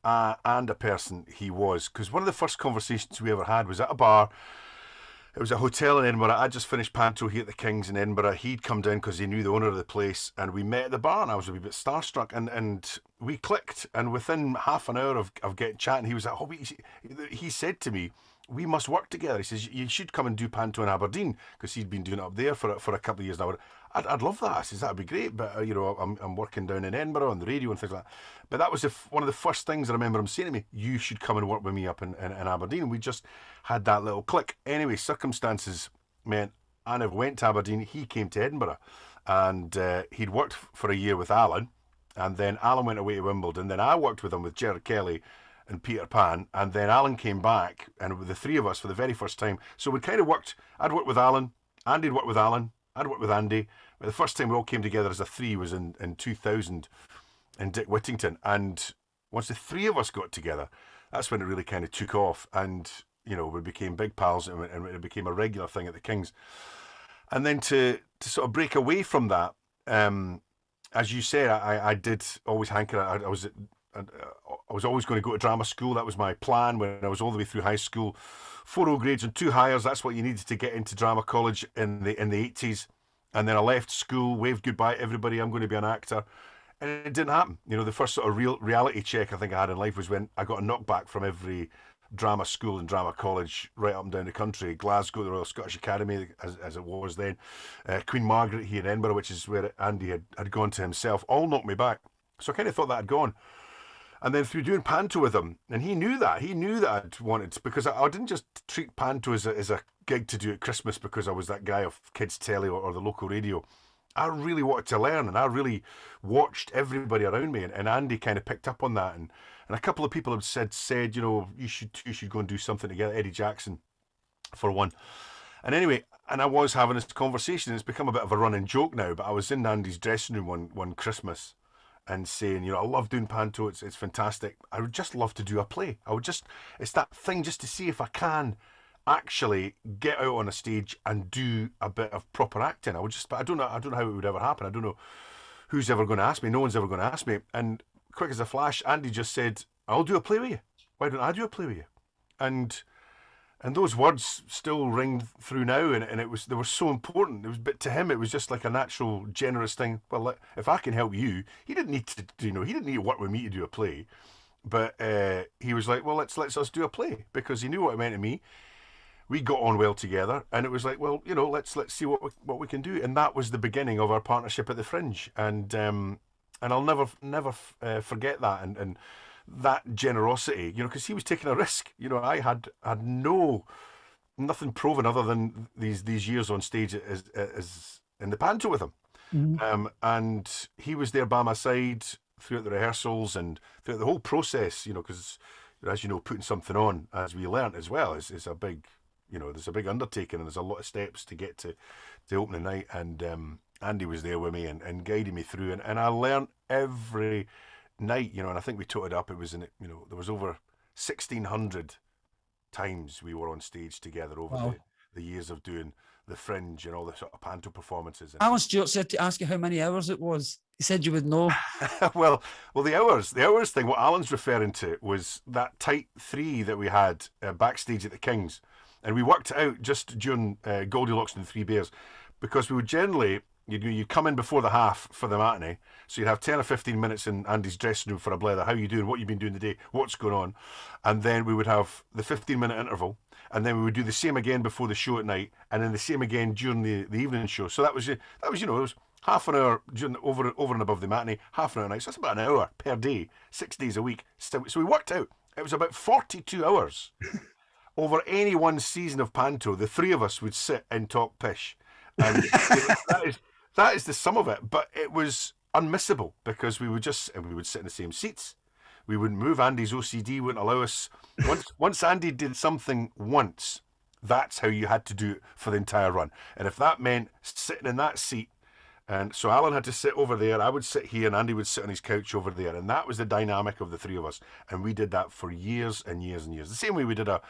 and a person he was. Because one of the first conversations we ever had was at a bar. It was a hotel in Edinburgh. I just finished Panto here at the Kings in Edinburgh. He'd come down because he knew the owner of the place, and we met at the bar, and I was a wee bit starstruck, and we clicked. And within half an hour of getting chatting, he was like, "Oh, he said to me, we must work together." He says, "You should come and do Panto in Aberdeen," because he'd been doing it up there for a couple of years now. I'd love that. I says, "That'd be great, but you know, I'm working down in Edinburgh on the radio and things like that." But that was one of the first things I remember him saying to me: "You should come and work with me up in Aberdeen." And we just had that little click. Anyway, circumstances meant I never went to Aberdeen. He came to Edinburgh, and he'd worked for a year with Allan, and then Allan went away to Wimbledon. Then I worked with him with Gerard Kelly and Peter Pan, and then Allan came back, and with the three of us for the very first time. So we kind of worked. I'd worked with Allan, Andy'd worked with Allan, I'd worked with Andy. But the first time we all came together as a three was in 2000 in Dick Whittington, and once the three of us got together, that's when it really kind of took off, and you know, we became big pals, and it became a regular thing at the Kings. And then to sort of break away from that, as you said, I did always hanker. I was always going to go to drama school. That was my plan when I was all the way through high school. 4 O grades and 2 hires. That's what you needed to get into drama college in the 80s. And then I left school, waved goodbye to everybody. I'm going to be an actor. And it didn't happen. You know, the first sort of real reality check I think I had in life was when I got a knockback from every drama school and drama college right up and down the country. Glasgow, the Royal Scottish Academy, as it was then. Queen Margaret here in Edinburgh, which is where Andy had gone to himself, all knocked me back. So I kind of thought that had gone. And then through doing panto with him, and he knew that I'd wanted, because I didn't just treat panto as a gig to do at Christmas because I was that guy of kids telly or the local radio. I really wanted to learn, and I really watched everybody around me, and Andy kind of picked up on that, and a couple of people had said, you know, you should go and do something together. Eddie Jackson, for one. And anyway, and I was having this conversation, and it's become a bit of a running joke now, but I was in Andy's dressing room one Christmas and saying, you know, I love doing panto, it's fantastic. I would just love to do a play. It's that thing just to see if I can actually get out on a stage and do a bit of proper acting. But I don't know how it would ever happen. I don't know who's ever going to ask me. No one's ever going to ask me. And quick as a flash, Andy just said, I'll do a play with you. Why don't I do a play with you? And those words still ring through now, and they were so important. But to him, it was just like a natural, generous thing. Well, if I can help you, he didn't need to work with me to do a play, but he was like, well, let's us do a play, because he knew what it meant to me. We got on well together, and it was like, well, you know, let's see what we can do, and that was the beginning of our partnership at the Fringe, and I'll never forget that, and that generosity, you know, because he was taking a risk. You know, I had nothing proven other than these years on stage as in the panto with him. Mm-hmm. And he was there by my side throughout the rehearsals and throughout the whole process, you know, because as you know, putting something on, as we learnt as well, is a big, you know, there's a big undertaking, and there's a lot of steps to get to the opening night. And Andy was there with me and guiding me through, and I learnt every night, you know, and I think we totted up. It was there was over 1,600 times we were on stage together over the years of doing the Fringe and all the sort of panto performances. Alan Stewart said to ask you how many hours it was. He said you would know. well, the hours thing. What Alan's referring to was that tight 3 that we had backstage at the Kings, and we worked it out just during Goldilocks and the Three Bears, because we would generally. You'd come in before the half for the matinee, so you'd have 10 or 15 minutes in Andy's dressing room for a blether. How you doing? What you've been doing today? What's going on? And then we would have the 15-minute interval, and then we would do the same again before the show at night, and then the same again during the evening show. So that was it was half an hour during over and above the matinee, half an hour at night. So that's about an hour per day, 6 days a week. So we worked out it was about 42 hours over any one season of panto. The three of us would sit and talk pish, and that is the sum of it. But it was unmissable, because we would sit in the same seats. We wouldn't move. Andy's OCD wouldn't allow us. Once Andy did something once, that's how you had to do it for the entire run. And if that meant sitting in that seat, and so Alan had to sit over there, I would sit here, and Andy would sit on his couch over there, and that was the dynamic of the three of us. And we did that for years and years and years. The same way we did a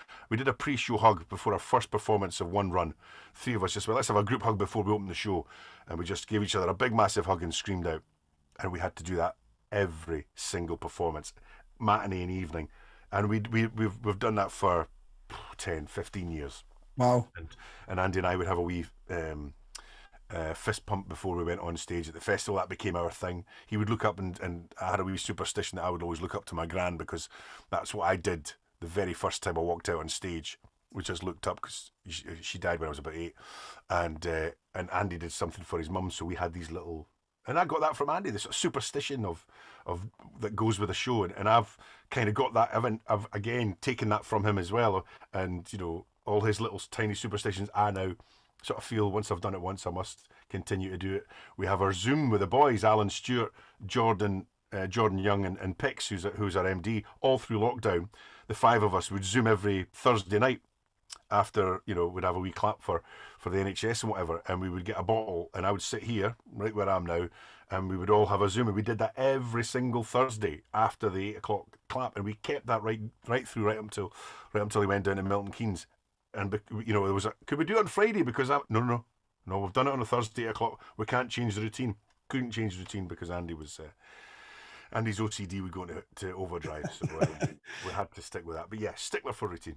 pre-show hug before our first performance of one run. Three of us just went, let's have a group hug before we open the show, and we just gave each other a big massive hug and screamed out. And we had to do that every single performance, matinee and evening, and we've done that for 10, 15 years. Wow. And Andy and I would have a wee fist pump before we went on stage at the festival. That became our thing. He would look up, and I had a wee superstition that I would always look up to my gran, because that's what I did the very first time I walked out on stage. We just looked up, because she died when I was about 8, and Andy did something for his mum, so we had these little. And I got that from Andy, this sort of superstition of that goes with a show, and I've kind of got that. I've again taken that from him as well, and you know, all his little tiny superstitions I now sort of feel once I've done it once, I must continue to do it. We have our Zoom with the boys, Alan Stewart, Jordan Young and Pix, who's our MD, all through lockdown. The 5 of us would Zoom every Thursday night after, we'd have a wee clap for the NHS and whatever, and we would get a bottle, and I would sit here, right where I am now, and we would all have a Zoom, and we did that every single Thursday after the 8 o'clock clap, and we kept that right through, right up until he went down to Milton Keynes. And there was could we do it on Friday? Because no, we've done it on a Thursday 8 o'clock. We can't change the routine. Couldn't change the routine because Andy's OCD would go into overdrive, so we had to stick with that. But yeah, stickler for routine.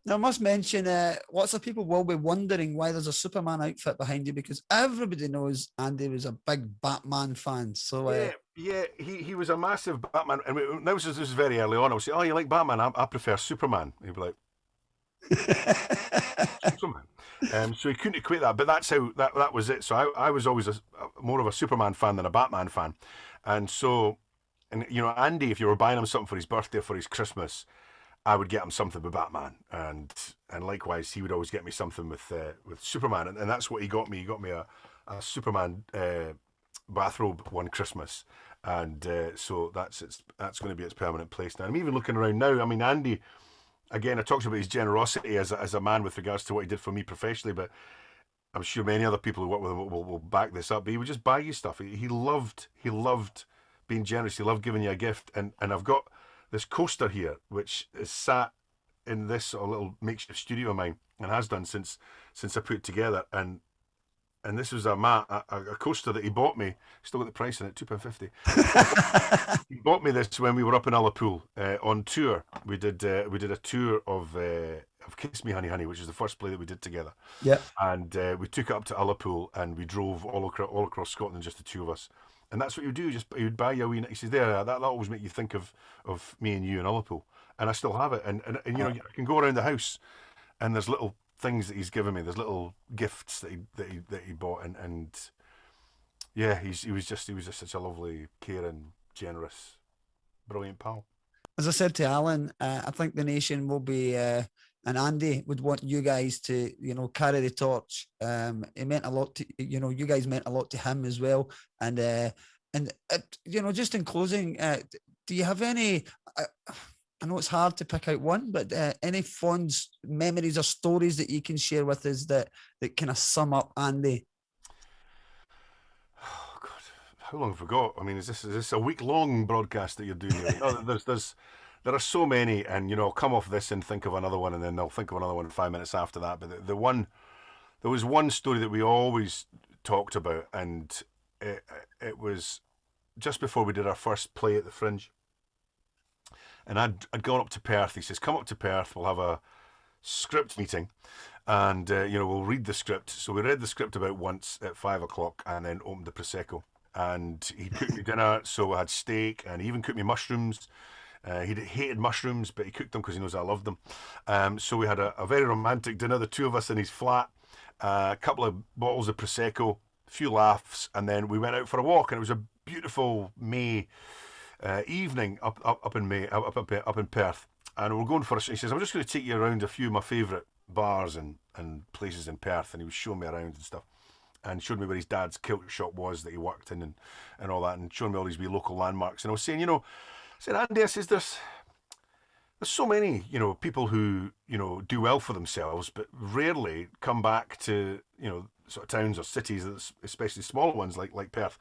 Now, I must mention, lots of people will be wondering why there's a Superman outfit behind you, because everybody knows Andy was a big Batman fan. So he was a massive Batman. And this is very early on. I would say, "Oh, you like Batman? I prefer Superman." He'd be like, Superman. So he couldn't equate that, but that's how that was it. So I was always more of a Superman fan than a Batman fan, and so, Andy, if you were buying him something for his birthday or for his Christmas, I would get him something with Batman, and likewise he would always get me something with Superman, and that's what he got me. He got me a Superman bathrobe one Christmas, and so that's going to be its permanent place now. I'm even looking around now. I mean, Andy, again, I talked about his generosity as a man with regards to what he did for me professionally, but I'm sure many other people who work with him will back this up. But he would just buy you stuff. He loved being generous. He loved giving you a gift, and I've got this coaster here, which is sat in this sort of little makeshift studio of mine, and has done since I put it together. And this was a coaster that he bought me. Still got the price in it, £2.50. He bought me this when we were up in Ullapool on tour. We did a tour of Kiss Me Honey Honey, which is the first play that we did together. Yeah. And we took it up to Ullapool, and we drove all across Scotland, just the two of us. And that's what you do. He would buy you a wee. He says, that'll always make you think of me and you in Ullapool. And I still have it. And I can go around the house, and there's little things that he's given me. There's little gifts that he bought, and yeah, he was just such a lovely, caring, generous, brilliant pal. As I said to Alan, I think the nation will be, and Andy would want you guys to, carry the torch. It meant a lot to, you guys meant a lot to him as well. And just in closing, do you have any, I know it's hard to pick out one, but any fond memories or stories that you can share with us that kind of sum up Andy? Oh God, how long have we got? I mean, is this a week-long broadcast that you're doing here? No, there are so many, and I'll come off this and think of another one, and then I'll think of another one 5 minutes after that. But there was one story that we always talked about, and it was just before we did our first play at the Fringe. And I'd gone up to Perth. He says, "Come up to Perth. We'll have a script meeting, and we'll read the script." So we read the script about once at 5 o'clock, and then opened the prosecco. And he cooked me dinner, so I had steak, and he even cooked me mushrooms. He hated mushrooms, but he cooked them because he knows I loved them. So we had a very romantic dinner, the two of us in his flat, a couple of bottles of prosecco, a few laughs, and then we went out for a walk. And it was a beautiful May evening up in Perth, and we're going for he says, "I'm just going to take you around a few of my favourite bars and places in Perth," and he was showing me around and stuff, and showed me where his dad's kilt shop was that he worked in, and all that, and showing me all these wee local landmarks. And I was saying, I said, "Andy," I says, there's so many people who do well for themselves, but rarely come back to sort of towns or cities, especially smaller ones like Perth.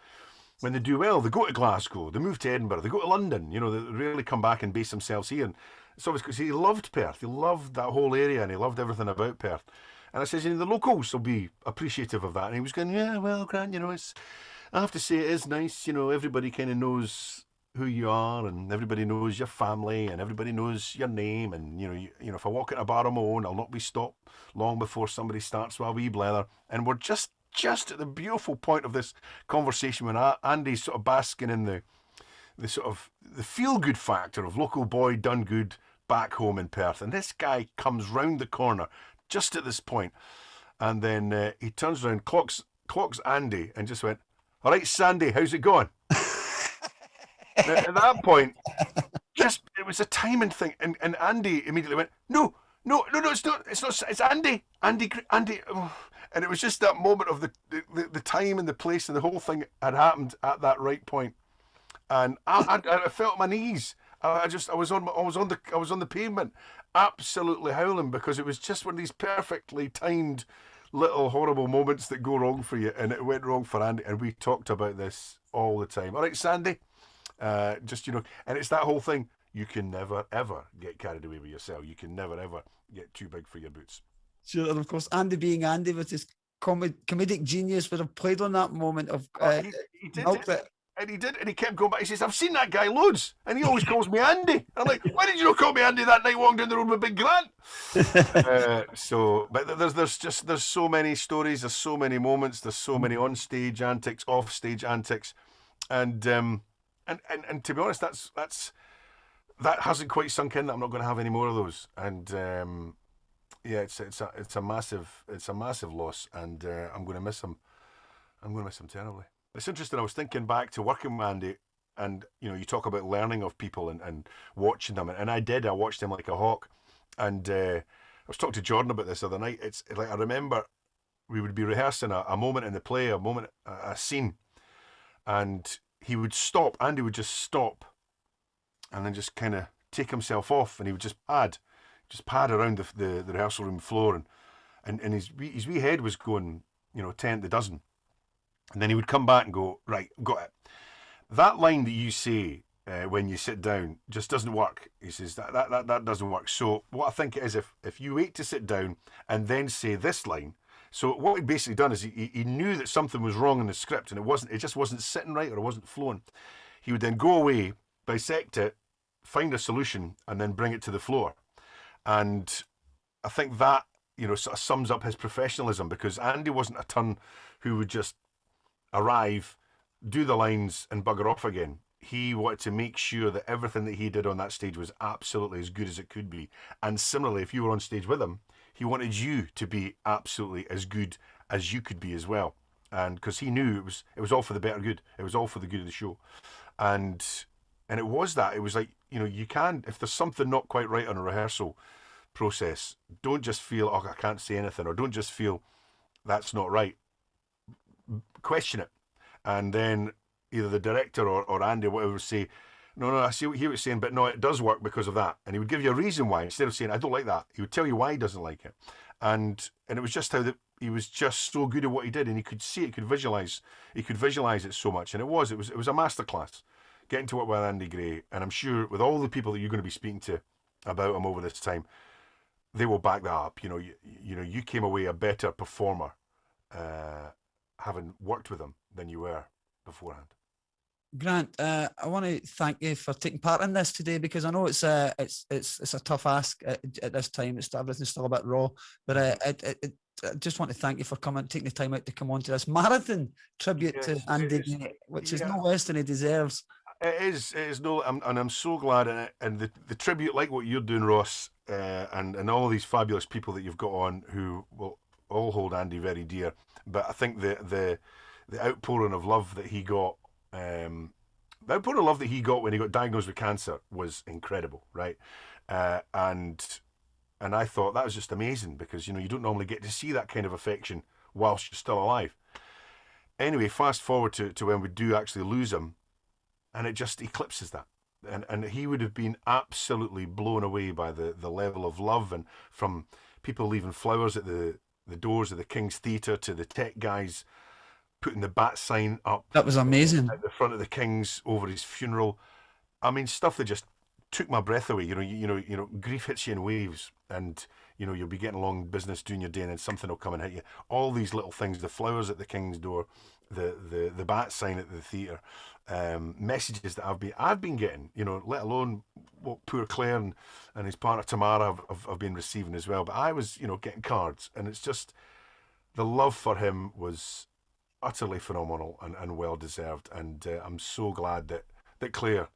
When they do well, they go to Glasgow, they move to Edinburgh, they go to London, they rarely come back and base themselves here. And it's obvious because he loved Perth, he loved that whole area, and he loved everything about Perth. And I says, the locals will be appreciative of that. And he was going, "Yeah, well, Grant, I have to say it is nice, everybody kind of knows who you are, and everybody knows your family, and everybody knows your name. And, if I walk in a bar on my own, I'll not be stopped long before somebody starts with a wee blether." And we're just at the beautiful point of this conversation when Andy's sort of basking in the sort of the feel-good factor of local boy done good back home in Perth. And this guy comes round the corner just at this point, and then he turns around, clocks Andy, and just went, "All right, Sandy, how's it going?" At that point, it was a timing thing, and Andy immediately went, no, it's not, it's Andy. Oh. And it was just that moment of the time and the place and the whole thing had happened at that right point. And I felt my knees. I was on the pavement, absolutely howling, because it was just one of these perfectly timed little horrible moments that go wrong for you, and it went wrong for Andy. And we talked about this all the time. All right, Sandy, just and it's that whole thing. You can never ever get carried away with yourself. You can never ever get too big for your boots. Sure, and of course, Andy being Andy with his comedic genius would have played on that moment of he did. And he did, and he kept going back. He says, "I've seen that guy loads, and he always calls me Andy." And I'm like, "Why did you not call me Andy that night walking down the road with Big Grant?" But there's so many stories, there's so many moments, there's so many on-stage antics, off-stage antics, and to be honest, that hasn't quite sunk in. That I'm not going to have any more of those, and it's a massive loss, and I'm going to miss him. I'm going to miss him terribly. It's interesting. I was thinking back to working with Andy, and you talk about learning of people and watching them, and I watched him like a hawk. And I was talking to Jordan about this the other night. It's like, I remember we would be rehearsing a moment in the play, a scene, and he would stop. Andy would just stop, and then just kind of take himself off, and he would just pad around the rehearsal room floor, and his wee head was going 10 to the dozen. And then he would come back and go, "Right, got it. That line that you say when you sit down just doesn't work." He says, that doesn't work. So what I think it is, if you wait to sit down and then say this line. So what he'd basically done is he knew that something was wrong in the script, and it just wasn't sitting right, or it wasn't flowing. He would then go away, dissect it, find a solution, and then bring it to the floor. And I think that sort of sums up his professionalism, because Andy wasn't a ton who would just arrive, do the lines, and bugger off again. He wanted to make sure that everything that he did on that stage was absolutely as good as it could be. And similarly, if you were on stage with him, he wanted you to be absolutely as good as you could be as well. And because he knew it was all for the better good. It was all for the good of the show. And it was that. It was like, you can, if there's something not quite right on a rehearsal process, don't just feel, "Oh, I can't say anything," or don't just feel that's not right. Question it, and then either the director or Andy or whatever would say, "No, I hear what you're saying, but no, it does work because of that." And he would give you a reason why, instead of saying, "I don't like that." He would tell you why he doesn't like it. And it was just how he was just so good at what he did, and he could see it, he could visualize it so much. And it was a masterclass getting to work with Andy Gray. And I'm sure with all the people that you're going to be speaking to about him over this time, they will back that up. You came away a better performer having worked with him than you were beforehand. Grant, I want to thank you for taking part in this today, because I know it's a tough ask at this time. Everything's still a bit raw, but I just want to thank you for taking the time out to come on to this marathon tribute to Andy, which is no less than he deserves. It is no, and I'm so glad, and the tribute, like what you're doing, Ross, and all these fabulous people that you've got on, who will all hold Andy very dear. But I think the outpouring of love that he got, when he got diagnosed with cancer was incredible, right? And I thought that was just amazing, because you don't normally get to see that kind of affection whilst you're still alive. Anyway, fast forward to when we do actually lose him, and it just eclipses that. And he would have been absolutely blown away by the level of love, and from people leaving flowers at the doors of the King's Theatre to the tech guys putting the bat sign up. That was amazing. At the front of the King's over his funeral. I mean, stuff that just took my breath away. Grief hits you in waves, and you'll be getting along business, doing your day, and then something will come and hit you. All these little things, the flowers at the King's door, the bat sign at the theatre, messages that I've been getting, let alone what poor Claire and his partner Tamara have been receiving as well. But I was, getting cards, and it's just, the love for him was utterly phenomenal and well deserved. And I'm so glad that Claire,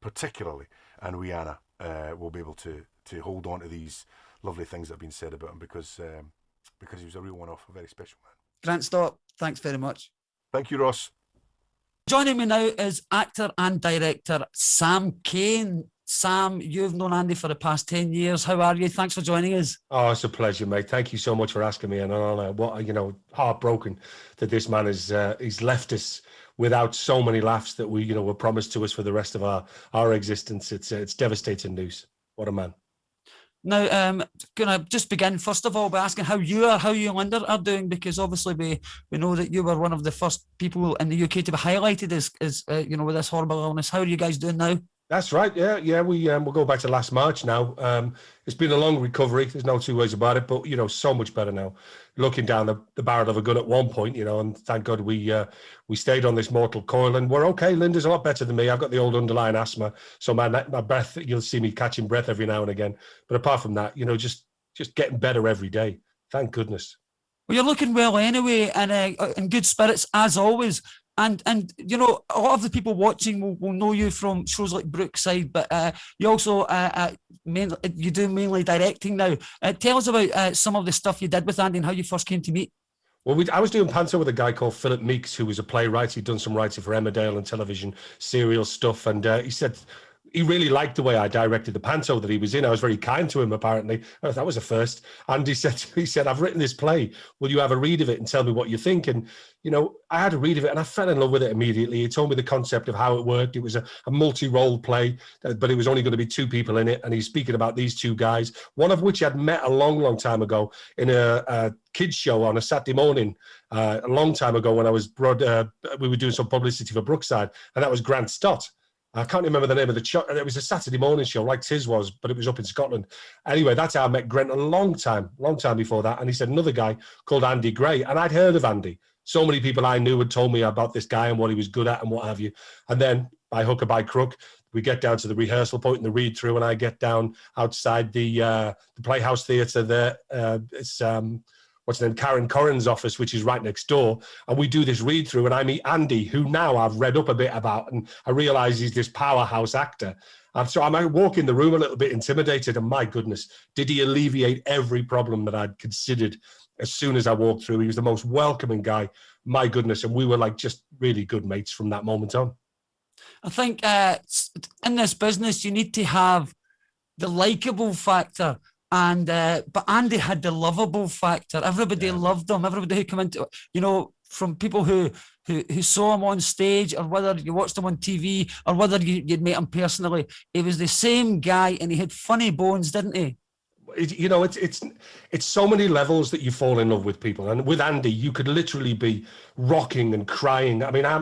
particularly, and we Anna will be able to hold on to these lovely things that have been said about him, because he was a real one-off, a very special man. Grant Stott, thanks very much. Thank you, Ross. Joining me now is actor and director Sam Kane. Sam, you've known Andy for the past 10 years. How are you? Thanks for joining us. Oh, it's a pleasure, mate. Thank you so much for asking me. And an honour. What, you know, heartbroken that this man is he's left us without so many laughs that we, you know, were promised to us for the rest of our existence. It's devastating news. What a man. Now, gonna just begin first of all by asking how you and Linda are doing, because obviously we know that you were one of the first people in the UK to be highlighted as you know, with this horrible illness. How are you guys doing now? That's right. Yeah. We'll go back to last March now. It's been a long recovery. There's no two ways about it. But you know, so much better now. Looking down the barrel of a gun at one point, you know, and thank God we stayed on this mortal coil, and we're okay. Linda's a lot better than me. I've got the old underlying asthma, so my breath, you'll see me catching breath every now and again. But apart from that, you know, just getting better every day. Thank goodness. Well, you're looking well anyway, and in good spirits as always. And you know, a lot of the people watching will know you from shows like Brookside, but you also you do mainly directing now. Tell us about some of the stuff you did with Andy and how you first came to meet. Well, I was doing panto with a guy called Philip Meeks, who was a playwright. He'd done some writing for Emmerdale and television serial stuff, and he said he really liked the way I directed the panto that he was in. I was very kind to him, apparently. Oh, that was a first. And he said, I've written this play. Will you have a read of it and tell me what you think? And, you know, I had a read of it and I fell in love with it immediately. He told me the concept of how it worked. It was a multi-role play, but it was only going to be two people in it. And he's speaking about these two guys, one of which I'd met a long, long time ago in a kids show on a Saturday morning, a long time ago when I was we were doing some publicity for Brookside, and that was Grant Stott. I can't remember the name of the show. It was a Saturday morning show like his was, but it was up in Scotland. Anyway, that's how I met Grant a long time before that. And he said another guy called Andy Gray. And I'd heard of Andy. So many people I knew had told me about this guy and what he was good at and what have you. And then by hook or by crook, we get down to the rehearsal point and the read through, and I get down outside the Playhouse Theatre there. It's what's her name, Karen Corrin's office, which is right next door. And we do this read through, and I meet Andy, who now I've read up a bit about, and I realize he's this powerhouse actor. And so I walk in the room a little bit intimidated, and my goodness, did he alleviate every problem that I'd considered as soon as I walked through. He was the most welcoming guy, my goodness. And we were like just really good mates from that moment on. I think in this business, you need to have the likable factor. And but Andy had the lovable factor. Everybody loved him. Everybody who came into, you know, from people who saw him on stage, or whether you watched him on TV, or whether you'd met him personally, he was the same guy, and he had funny bones, didn't he? You know, it's so many levels that you fall in love with people, and with Andy, you could literally be rocking and crying. I mean, I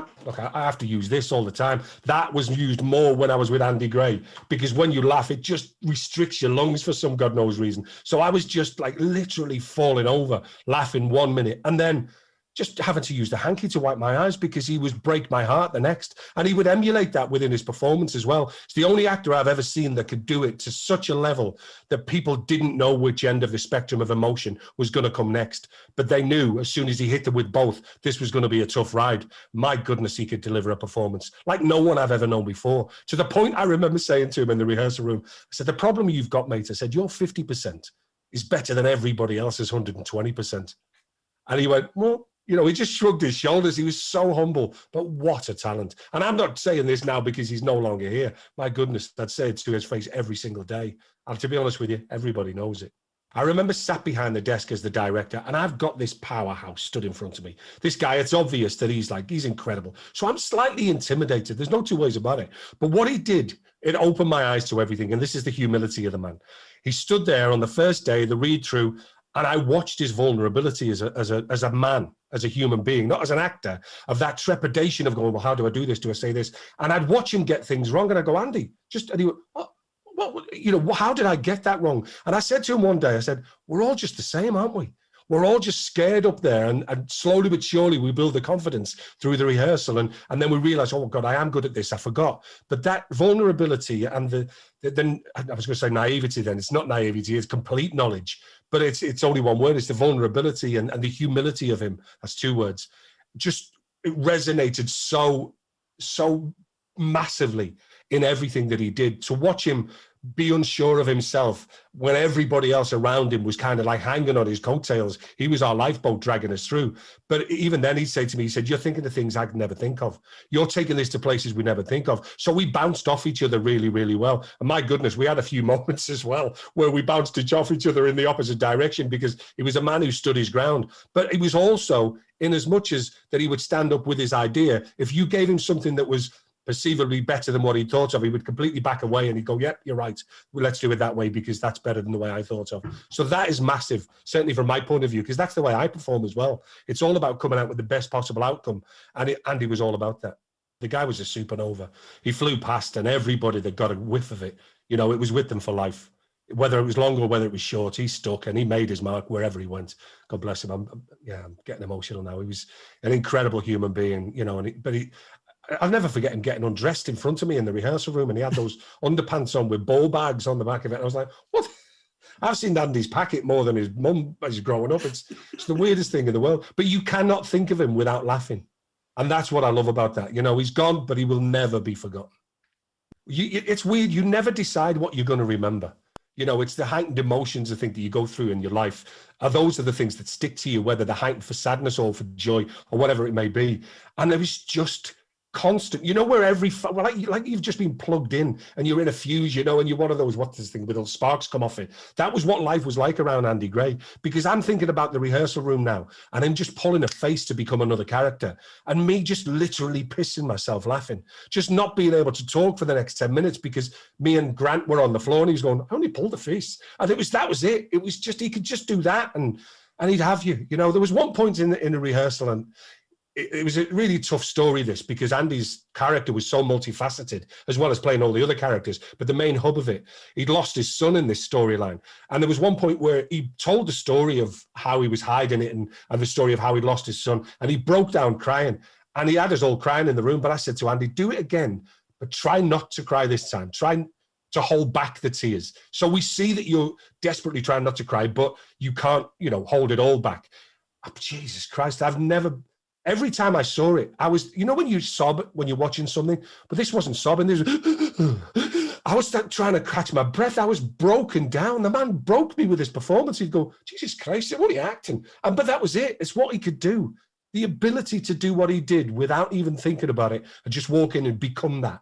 have to use this all the time. That was used more when I was with Andy Gray, because when you laugh, it just restricts your lungs for some God knows reason. So I was just like literally falling over, laughing 1 minute, and then just having to use the hanky to wipe my eyes because he was break my heart the next. And he would emulate that within his performance as well. It's the only actor I've ever seen that could do it to such a level that people didn't know which end of the spectrum of emotion was going to come next. But they knew as soon as he hit them with both, this was going to be a tough ride. My goodness, he could deliver a performance like no one I've ever known before. To the point I remember saying to him in the rehearsal room, I said, the problem you've got, mate, I said, your 50% is better than everybody else's 120%. And he went, well, you know, he just shrugged his shoulders. He was so humble, but what a talent. And I'm not saying this now because he's no longer here. My goodness, I'd say it to his face every single day. And to be honest with you, everybody knows it. I remember sat behind the desk as the director, and I've got this powerhouse stood in front of me. This guy, it's obvious that he's incredible. So I'm slightly intimidated. There's no two ways about it. But what he did, it opened my eyes to everything. And this is the humility of the man. He stood there on the first day, the read through, and I watched his vulnerability as a man, as a human being, not as an actor, of that trepidation of going, well, how do I do this? Do I say this? And I'd watch him get things wrong, and I'd go, Andy, and he went, well, you know, how did I get that wrong? And I said to him one day, I said, we're all just the same, aren't we? We're all just scared up there, and slowly but surely we build the confidence through the rehearsal, and then we realize, oh God, I am good at this, I forgot. But that vulnerability and then I was going to say naivety, then it's not naivety, it's complete knowledge, but it's only one word. It's the vulnerability and the humility of him. That's two words. Just it resonated so massively in everything that he did. To watch him be unsure of himself when everybody else around him was kind of like hanging on his coattails. He was our lifeboat dragging us through. But even then he'd say to me, he said, you're thinking of things I could never think of. You're taking this to places we never think of. So we bounced off each other really, really well. And my goodness, we had a few moments as well where we bounced off each other in the opposite direction, because he was a man who stood his ground. But he was also, in as much as that he would stand up with his idea, if you gave him something that was perceivably better than what he thought of, he would completely back away and he'd go, yep, you're right. Well, let's do it that way because that's better than the way I thought of. So that is massive, certainly from my point of view, because that's the way I perform as well. It's all about coming out with the best possible outcome. And Andy was all about that. The guy was a supernova. He flew past, and everybody that got a whiff of it, you know, it was with them for life. Whether it was long or whether it was short, he stuck and he made his mark wherever he went. God bless him. I'm getting emotional now. He was an incredible human being, you know, I'll never forget him getting undressed in front of me in the rehearsal room, and he had those underpants on with ball bags on the back of it. And I was like, what? I've seen Andy's packet more than his mum as he's growing up. It's the weirdest thing in the world. But you cannot think of him without laughing. And that's what I love about that. You know, he's gone, but he will never be forgotten. It's weird. You never decide what you're going to remember. You know, it's the heightened emotions, I think, that you go through in your life. Those are the things that stick to you, whether they're heightened for sadness or for joy or whatever it may be. And it was just constant, you know, where like you've just been plugged in and you're in a fuse, you know, and you're one of those, what's this thing with all sparks come off it. That was what life was like around Andy Gray, because I'm thinking about the rehearsal room now and I'm just pulling a face to become another character, and me just literally pissing myself laughing, just not being able to talk for the next 10 minutes because me and Grant were on the floor and he was going, I only pulled a face. And that was it. It was just, he could just do that and he'd have you. You know, there was one point in the rehearsal, and it was a really tough story, this, because Andy's character was so multifaceted, as well as playing all the other characters. But the main hub of it, he'd lost his son in this storyline. And there was one point where he told the story of how he was hiding it and the story of how he'd lost his son. And he broke down crying. And he had us all crying in the room. But I said to Andy, do it again, but try not to cry this time. Try to hold back the tears. So we see that you're desperately trying not to cry, but you can't, you know, hold it all back. Oh, Jesus Christ, every time I saw it, I was, you know, when you sob when you're watching something, but this wasn't sobbing. I was trying to catch my breath. I was broken down. The man broke me with his performance. He'd go, Jesus Christ, what are you acting? But that was it. It's what he could do. The ability to do what he did without even thinking about it and just walk in and become that.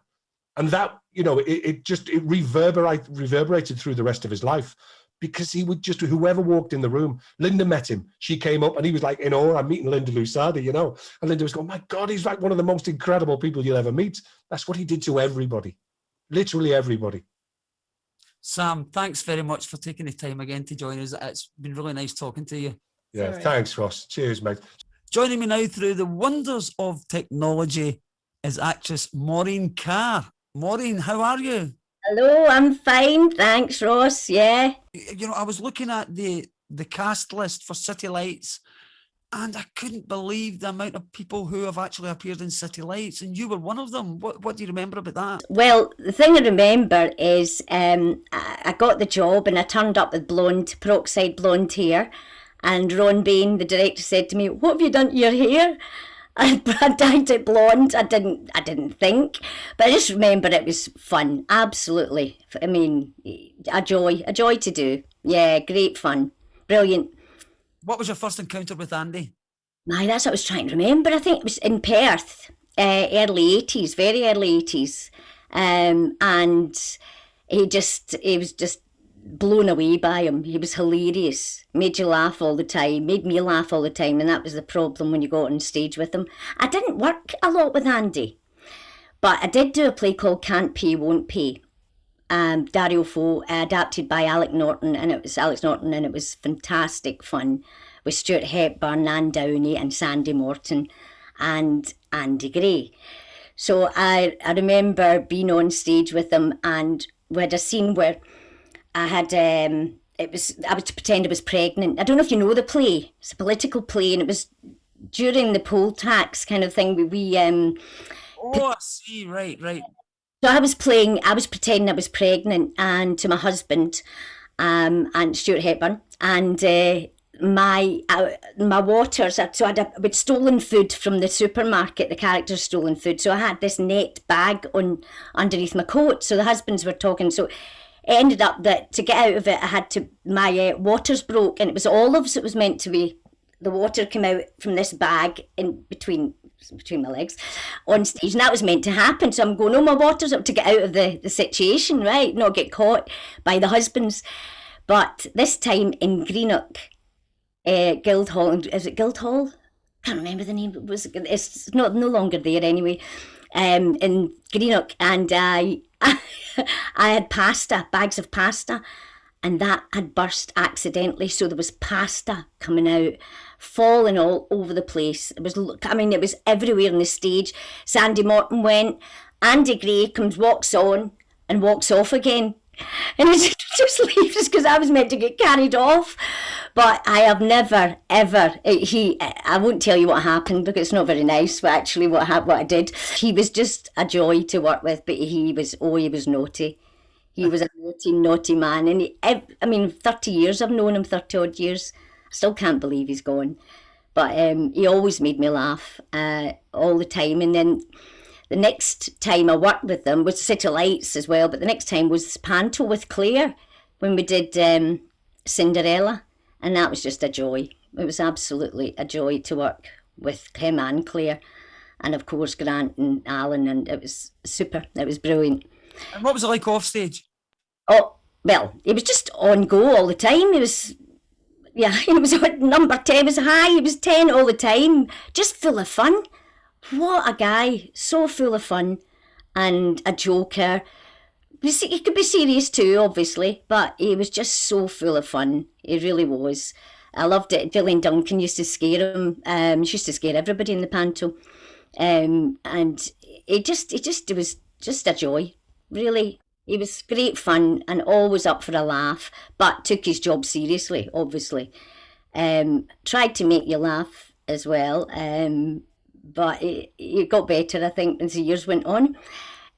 And that, you know, it reverberated through the rest of his life. Because he would just, whoever walked in the room, Linda met him. She came up and he was like, in awe, I'm meeting Linda Lusardi, you know. And Linda was going, my God, he's like one of the most incredible people you'll ever meet. That's what he did to everybody, literally everybody. Sam, thanks very much for taking the time again to join us. It's been really nice talking to you. Yeah, thanks, Ross. Cheers, mate. Joining me now through the wonders of technology is actress Maureen CARR. Maureen, how are you? Hello, I'm fine, thanks, Ross. Yeah. You know, I was looking at the cast list for City Lights, and I couldn't believe the amount of people who have actually appeared in City Lights, and you were one of them. What do you remember about that? Well, the thing I remember is I got the job and I turned up with peroxide blonde hair, and Ron Bain, the director, said to me, "What have you done to your hair?" I dyed it blonde. I didn't think, but I just remember it was fun. Absolutely. I mean, a joy to do. Yeah, great fun. Brilliant. What was your first encounter with Andy? That's what I was trying to remember. I think it was in Perth, early 80s, very early 80s. And he was just blown away by him. He was hilarious, made you laugh all the time, made me laugh all the time, and that was the problem when you got on stage with him. I didn't work a lot with Andy, but I did do a play called Can't Pay, Won't Pay, Dario Fo, adapted by Alex Norton, and it was fantastic fun with Stuart Hepburn, Nan Downey and Sandy Morton and Andy Gray. So I remember being on stage with him, and we had a scene where I was to pretend I was pregnant. I don't know if you know the play. It's a political play, and it was during the poll tax kind of thing. I see. Right. So I was pretending I was pregnant, and to my husband, and Stuart Hepburn, and my waters. So we'd stolen food from the supermarket. The characters stolen food. So I had this net bag underneath my coat. So the husbands were talking. So ended up that to get out of it, I had to, my waters broke, and it was olives. It was meant to be, the water came out from this bag in between my legs on stage, and that was meant to happen. So I'm going, oh, my water's up, to get out of the situation, right? Not get caught by the husbands. But this time in Greenock, Guildhall, is it Guildhall? Can't remember the name. It's no longer there anyway. In Greenock, and I had pasta, bags of pasta, and that had burst accidentally. So there was pasta coming out, falling all over the place. It was everywhere on the stage. Sandy Morton went. Andy Gray walks on and walks off again. And he just leaves because I was meant to get carried off. But I have never, ever, I won't tell you what happened because it's not very nice, but actually what I did. He was just a joy to work with, but he was naughty. He was a naughty man. And 30 years, I've known him, 30 odd years. I still can't believe he's gone. But he always made me laugh all the time. And then the next time I worked with them was City Lights as well, but the next time was Panto with Claire when we did Cinderella, and that was just a joy. It was absolutely a joy to work with him and Claire, and of course Grant and Alan, and it was super. It was brilliant. And what was it like off stage? Oh, well, he was just on go all the time. He was number 10, was high, he was 10 all the time, just full of fun. What a guy, so full of fun and a joker. He could be serious too, obviously, but he was just so full of fun. He really was. I loved it. Gillian Duncan used to scare him. She used to scare everybody in the panto. And it was just a joy, really. He was great fun and always up for a laugh, but took his job seriously, obviously. Tried to make you laugh as well. But it got better, I think, as the years went on.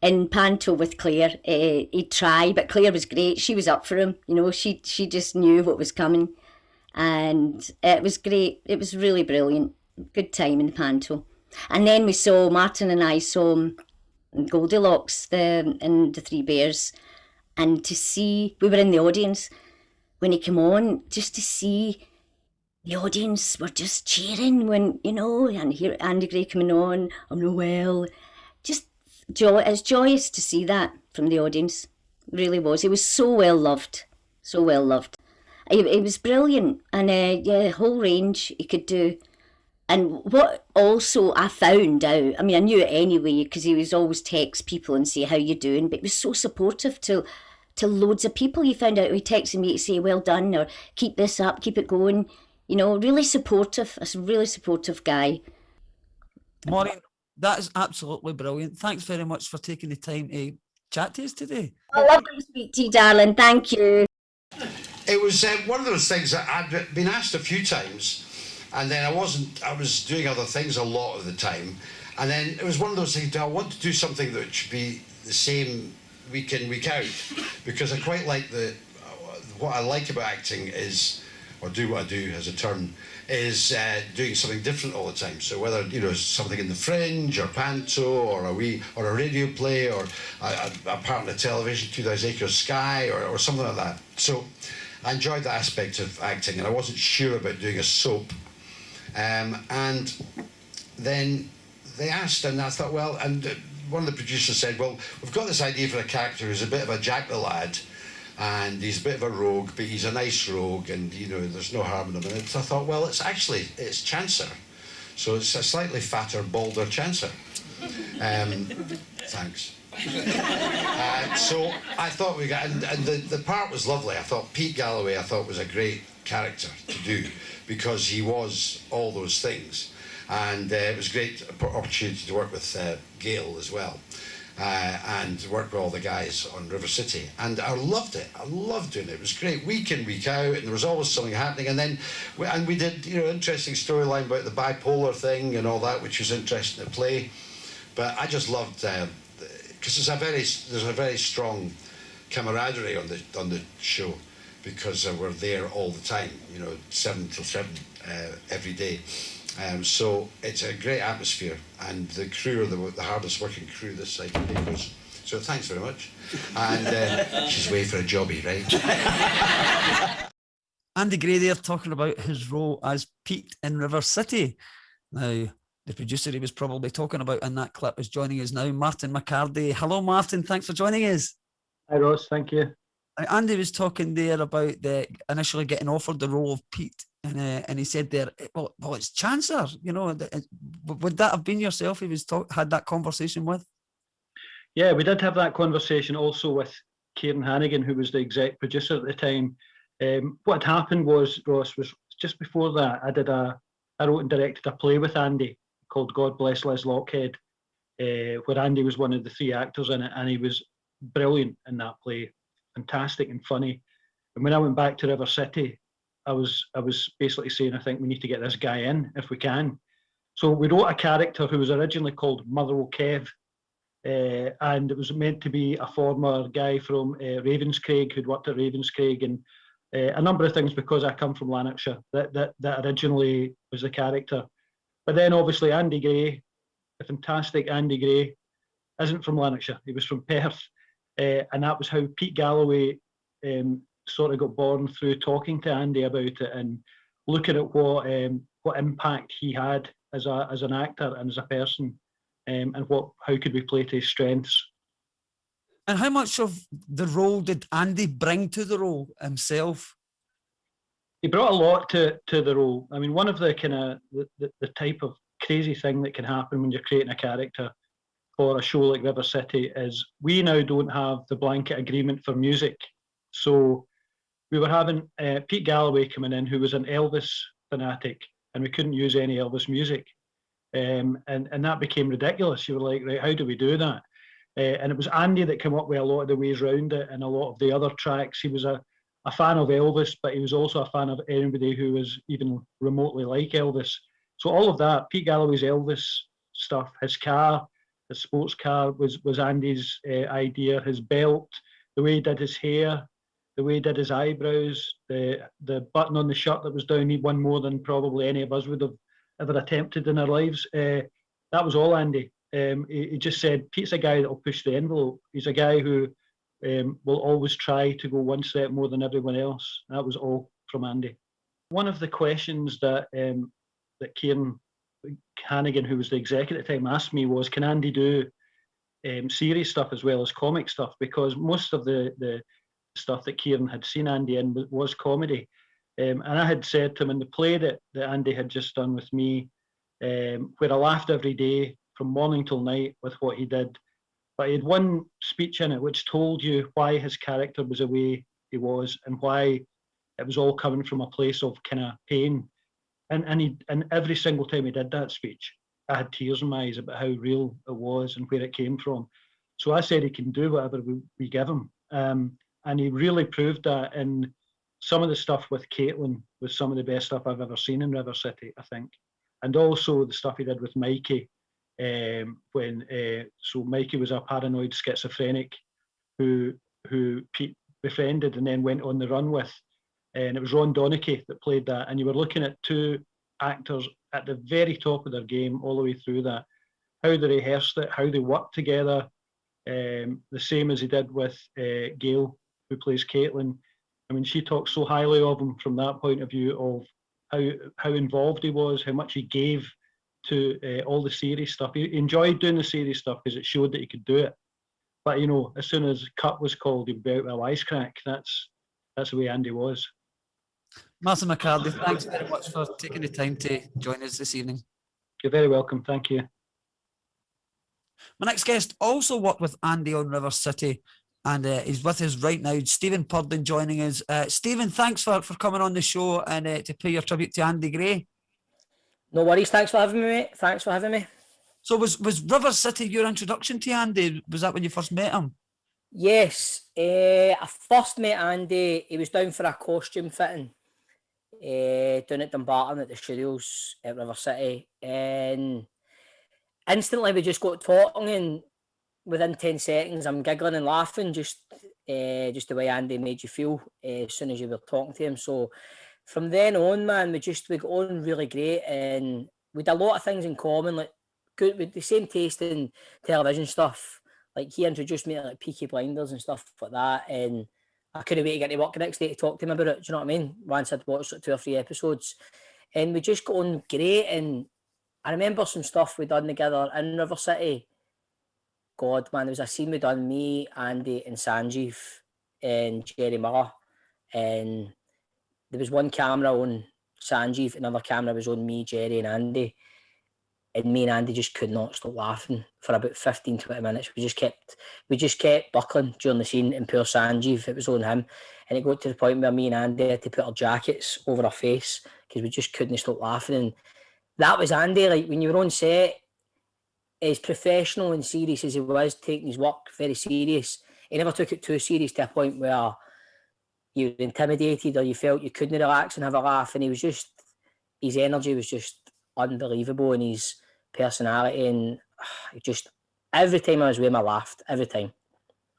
In Panto with Claire, he'd try, but Claire was great. She was up for him, she just knew what was coming. And it was great. It was really brilliant. Good time in Panto. And then Martin and I saw him in Goldilocks in the Three Bears. And to see, we were in the audience when he came on, just to see the audience were just cheering when, and here Andy Gray coming on, Noel. Just joy. It's joyous to see that from the audience. It really was. He was so well loved. So well loved. He was brilliant. And the whole range he could do. And what also I found out, I knew it anyway, because he was always text people and say, how you doing? But he was so supportive to loads of people. He found out he texted me to say, well done, or keep this up, keep it going. Really supportive, a really supportive guy. Maureen, that is absolutely brilliant. Thanks very much for taking the time to chat to us today. I love to speak to you, darling. Thank you. It was one of those things that I'd been asked a few times, and then I was doing other things a lot of the time. And then it was one of those things, do I want to do something that should be the same week in, week out? Because I quite like what I like about acting is, or do what I do as a term, is doing something different all the time. So whether, something in the Fringe or Panto or a radio play or a part in the television, 2000 Acres Sky or something like that. So I enjoyed that aspect of acting, and I wasn't sure about doing a soap. And then they asked, and I thought, well, and one of the producers said, well, we've got this idea for a character who's a bit of a jack-the-lad, and he's a bit of a rogue, but he's a nice rogue, and there's no harm in him. And so I thought, well, it's Chancer, so it's a slightly fatter, balder Chancer. Thanks. So I thought and the part was lovely. I thought Pete Galloway, was a great character to do because he was all those things, and it was a great opportunity to work with GAYLE as well. And work with all the guys on River City, and I loved it. I loved doing it. It was great, week in, week out, and there was always something happening. And then, we did, interesting storyline about the bipolar thing and all that, which was interesting to play. But I just loved because there's a very strong camaraderie on the show, because we're there all the time, 7 till 7 every day. So it's a great atmosphere, and the crew are the hardest working crew this side of the was So thanks very much. And she's away for a jobby, right? Andy Gray there talking about his role as Pete in River City. Now, the producer he was probably talking about in that clip is joining us now, Martin McCarthy. Hello, Martin. Thanks for joining us. Hi, Ross. Thank you. Andy was talking there about initially getting offered the role of Pete, and he said there, well, it's Chancer. You know, would that have been yourself he was had that conversation with? Yeah, we did have that conversation also with Kieran Hannigan, who was the exec producer at the time. What had happened was, Ross, was just before that, I wrote and directed a play with Andy called God Bless Les Lockhead, where Andy was one of the 3 actors in it, and he was brilliant in that play, fantastic and funny. And when I went back to River City, I was basically saying, I think we need to get this guy in if we can. So we wrote a character who was originally called Motherwell Kev, and it was meant to be a former guy from Ravenscraig who'd worked at Ravenscraig, and a number of things, because I come from Lanarkshire, that originally was the character. But then obviously Andy Gray, the fantastic Andy Gray, isn't from Lanarkshire. He was from Perth, and that was how Pete Galloway sort of got born, through talking to Andy about it and looking at what impact he had as an actor and as a person, and how could we play to his strengths. And how much of the role did Andy bring to the role himself? He brought a lot to the role. I mean, one of the kind of the type of crazy thing that can happen when you're creating a character for a show like River City is we now don't have the blanket agreement for music. So we were having Pete Galloway coming in, who was an Elvis fanatic, and we couldn't use any Elvis music. And that became ridiculous. You were like, right, how do we do that? And it was Andy that came up with a lot of the ways around it, and a lot of the other tracks. He was a fan of Elvis, but he was also a fan of anybody who was even remotely like Elvis. So all of that, Pete Galloway's Elvis stuff, his car, his sports car was Andy's idea. His belt, the way he did his hair, the way he did his eyebrows, the button on the shirt that was down, he won more than probably any of us would have ever attempted in our lives. That was all Andy. He just said, Pete's a guy that will push the envelope. He's a guy who will always try to go one step more than everyone else. That was all from Andy. One of the questions that Kieran Hannigan, who was the exec at the time, asked me was, can Andy do series stuff as well as comic stuff? Because most of the stuff that Kieran had seen Andy in was comedy. And I had said to him, in the play that Andy had just done with me, where I laughed every day from morning till night with what he did, but he had one speech in it which told you why his character was the way he was and why it was all coming from a place of kind of pain. And every single time he did that speech, I had tears in my eyes about how real it was and where it came from. So I said he can do whatever we give him. And he really proved that in some of the stuff with Caitlin was some of the best stuff I've ever seen in River City, I think. And also the stuff he did with Mikey, so Mikey was a paranoid schizophrenic who Pete befriended and then went on the run with. And it was Ron Donachie that played that. And you were looking at 2 actors at the very top of their game all the way through that. How they rehearsed it, how they worked together, the same as he did with GAYLE, who plays Caitlin. I mean, she talks so highly of him from that point of view of how involved he was, how much he gave to all the series stuff. He enjoyed doing the series stuff because it showed that he could do it. But, you know, as soon as cut was called, he'd be out with a wisecrack. That's the way Andy was. Martin McCarthy, thanks very much for taking the time to join us this evening. You're very welcome. Thank you. My next guest also worked with Andy on River City, and he's with us right now. Stephen Purdon joining us. Stephen, thanks for coming on the show and to pay your tribute to Andy Gray. No worries. Thanks for having me, mate. Thanks for having me. So was River City your introduction to Andy? Was that when you first met him? Yes. I first met Andy. He was down for a costume fitting down at Dumbarton at the studios at River City. And instantly we just got talking, and within 10 seconds I'm giggling and laughing just the way Andy made you feel as soon as you were talking to him. So from then on, man, we got on really great, and we had a lot of things in common, like good with the same taste in television stuff, Like, he introduced me to like Peaky Blinders and stuff like that, and I couldn't wait to get to work the next day to talk to him about it. Do you know what I mean? Once I'd watched like 2 or 3 episodes, and we just got on great. And I remember some stuff we done together in River City. God, man, there was a scene we done, me, Andy, and Sanjeev, and Jerry Miller, and there was one camera on Sanjeev, another camera was on me, Jerry, and Andy. And me and Andy just could not stop laughing for about 15, 20 minutes. We just kept buckling during the scene, and poor Sanjeev, it was on him. And it got to the point where me and Andy had to put our jackets over our face because we just couldn't stop laughing. And that was Andy. Like, when you were on set, as professional and serious as he was, taking his work very serious, he never took it too serious to a point where you were intimidated or you felt you couldn't relax and have a laugh. And he was just, his energy was just unbelievable, and his personality, and just every time I was with him I laughed, every time.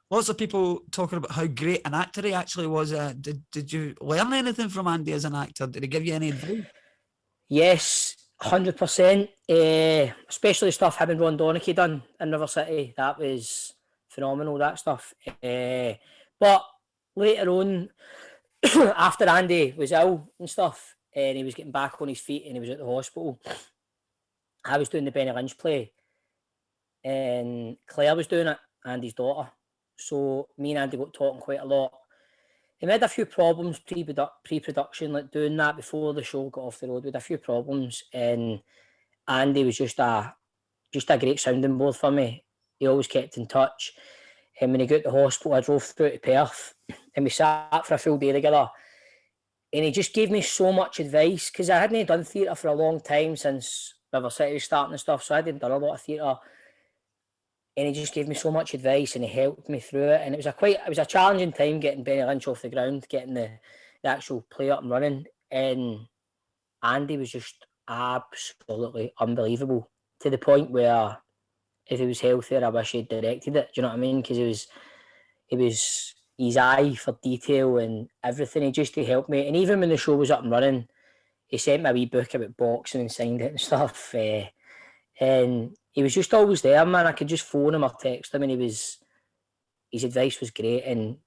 Lots of people talking about how great an actor he actually was. Did you learn anything from Andy as an actor? Did he give you any advice? Yes, 100%. Especially stuff him and Ron Donachie done in River City. That was phenomenal, that stuff. But later on, after Andy was ill and stuff, and he was getting back on his feet and he was at the hospital, I was doing the Benny Lynch play, and Claire was doing it, Andy's daughter. So me and Andy got talking quite a lot. And we had a few problems pre-production, like doing that before the show got off the road. We had a few problems, and Andy was just a great sounding board for me. He always kept in touch. And when he got to the hospital, I drove through to Perth, and we sat for a full day together. And he just gave me so much advice, because I hadn't done theatre for a long time since River City was starting and stuff, so I hadn't done a lot of theatre. And he just gave me so much advice, and he helped me through it. And it was a challenging time getting Benny Lynch off the ground, getting the actual play up and running. And Andy was just absolutely unbelievable, to the point where if he was healthier, I wish he'd directed it. Do you know what I mean? Because he was his eye for detail and everything. He helped me. And even when the show was up and running, he sent me a wee book about boxing and signed it and stuff. And he was just always there, man. I could just phone him or text him, and his advice was great. And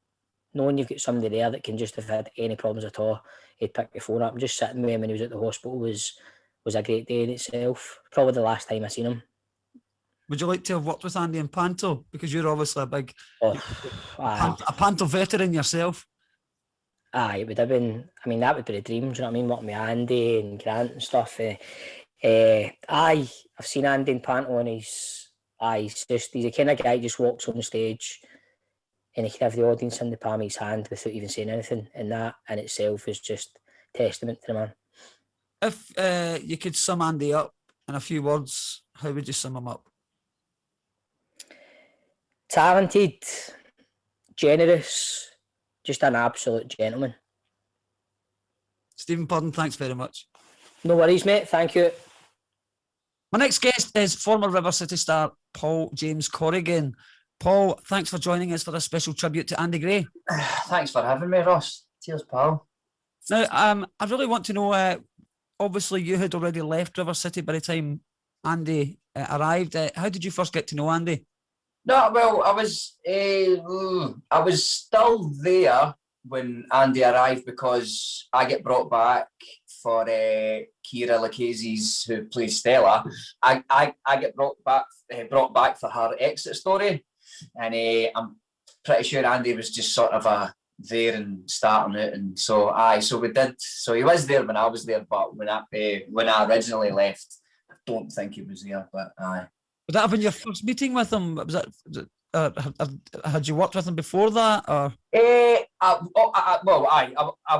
knowing you've got somebody there that can just, have had any problems at all, he'd pick the phone up. And just sitting with him when he was at the hospital was a great day in itself. Probably the last time I seen him. Would you like to have worked with Andy in Panto? Because you're obviously a big a Panto veteran yourself. It would have been, I mean, that would be the dream, do you know what I mean? Working with Andy and Grant and stuff. I've seen Andy in Panto, and he's the kind of guy who just walks on the stage and he can have the audience in the palm of his hand without even saying anything. And that in itself is just testament to the man. If you could sum Andy up in a few words, how would you sum him up? Talented, generous, just an absolute gentleman. Stephen Purdon, thanks very much. No worries, mate. Thank you. My next guest is former River City star Paul James Corrigan. Paul, thanks for joining us for a special tribute to Andy Gray. Thanks for having me, Ross. Cheers, pal. Now, I really want to know, obviously you had already left River City by the time Andy arrived. How did you first get to know Andy? No, well, I was still there when Andy arrived, because I get brought back for Ciara Lucchese's, who plays Stella. I get brought back for her exit story, and I'm pretty sure Andy was just sort of there and starting it, and so we did. So he was there when I was there, but when I originally left, I don't think he was there, but aye. Would that have been your first meeting with him? Was that, had you worked with him before that? Or? I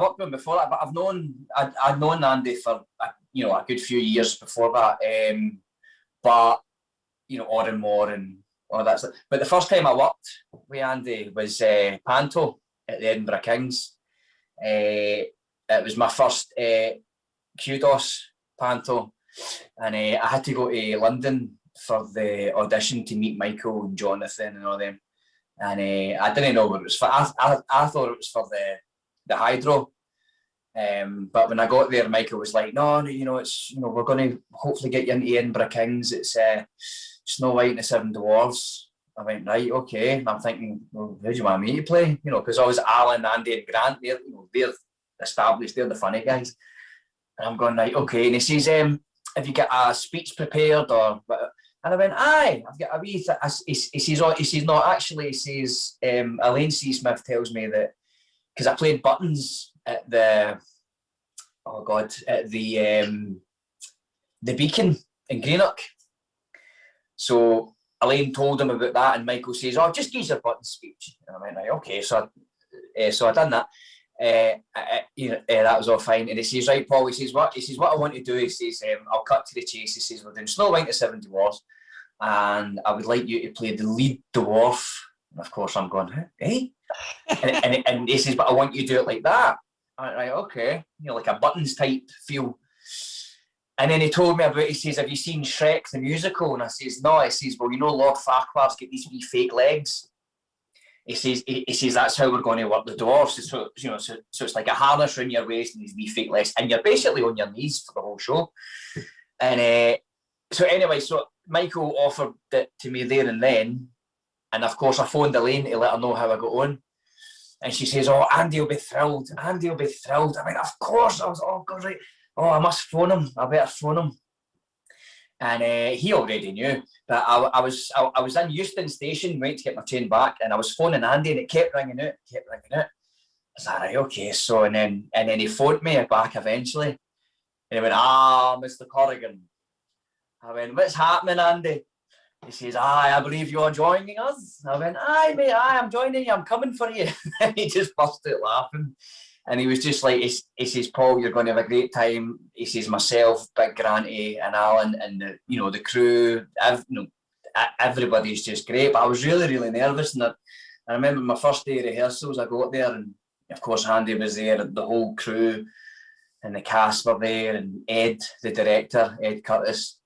worked with him before that, but I'd known Andy for a good few years before that. But Oranmore and all that stuff. But the first time I worked with Andy was Panto at the Edinburgh Kings. It was my first kudos Panto, and I had to go to London for the audition to meet Michael and Jonathan and all them, and I didn't know what it was for. I thought it was for the hydro, but when I got there, Michael was like, "No, it's we're going to hopefully get you into Edinburgh Kings. It's Snow White and the Seven Dwarfs." I went, right, okay. And I'm thinking, well, who do you want me to play? You know, because I was Alan, Andy and Grant, they're, you know, they're established, they're the funny guys. And I'm going, right, okay. And he says, have you got a speech prepared or... And I went, aye, I've got a wee... He says, no, actually, he says, Elaine C. Smith tells me that, because I played buttons at the... Oh, God, at the Beacon in Greenock. So Elaine told him about that, and Michael says, oh, just give your button speech. And I went, right, okay. So I done that. That was all fine. And he says, right, Paul, he says, what I want to do, he says, I'll cut to the chase. He says, we're doing Snow White and the Seven Dwarfs, and I would like you to play the lead dwarf. And of course I'm going, eh? and he says, but I want you to do it like that. I went, right, okay. You know, like a Buttons type feel. And then he told me about, he says, have you seen Shrek the musical? And I says, no. He says, well, you know Lord Farquaad's got these wee fake legs. He says that's how we're going to work the dwarfs. So you know, so it's like a harness around your waist and these wee fake legs, and you're basically on your knees for the whole show. And so anyway, so Michael offered it to me there and then, and of course I phoned Elaine to let her know how I got on, and she says, "Oh, Andy will be thrilled. Andy will be thrilled." I mean, of course. I was, oh God, right. Oh, I must phone him. I better phone him. And he already knew, but I was in Euston Station waiting to get my train back, and I was phoning Andy, and it kept ringing out. I was like, right, okay. So and then he phoned me back eventually, and he went, Mr. Corrigan. I went, what's happening, Andy? He says, I believe you're joining us. I went, aye, mate, I'm joining you. I'm coming for you. And he just busted laughing. And he was just like, he says, Paul, you're going to have a great time. He says, myself, Big Granty and Alan and the crew, everybody's just great. But I was really, really nervous. And I remember my first day of rehearsals, I got there, and of course Andy was there, the whole crew and the cast were there, and Ed, the director, Ed Curtis.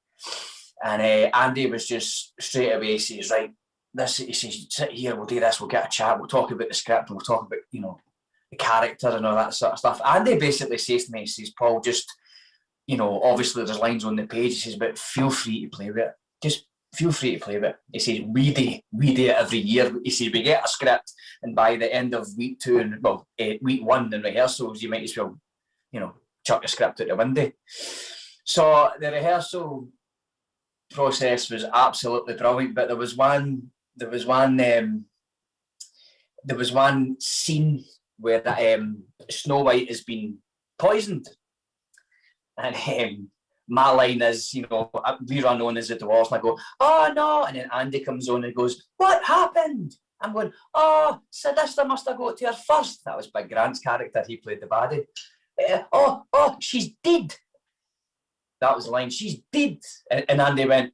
And Andy was just straight away, he says, right, he says, sit here, we'll do this, we'll get a chat, we'll talk about the script, and we'll talk about, the character and all that sort of stuff. Andy basically says to me, he says, Paul, just, obviously there's lines on the page, he says, but feel free to play with it. Just feel free to play with it. He says, we do it every year. He says, we get a script, and by the end of week 2, and week 1 in rehearsals, you might as well, chuck the script out the window. So the rehearsal process was absolutely brilliant, but there was one scene where Snow White has been poisoned, and my line is, we run on as the dwarves, and I go, oh no, and then Andy comes on and goes, what happened? I'm going, oh, Sinister must have got to her first. That was Big Grant's character, he played the baddie. Oh, she's dead. That was the line, she's dead. And Andy went,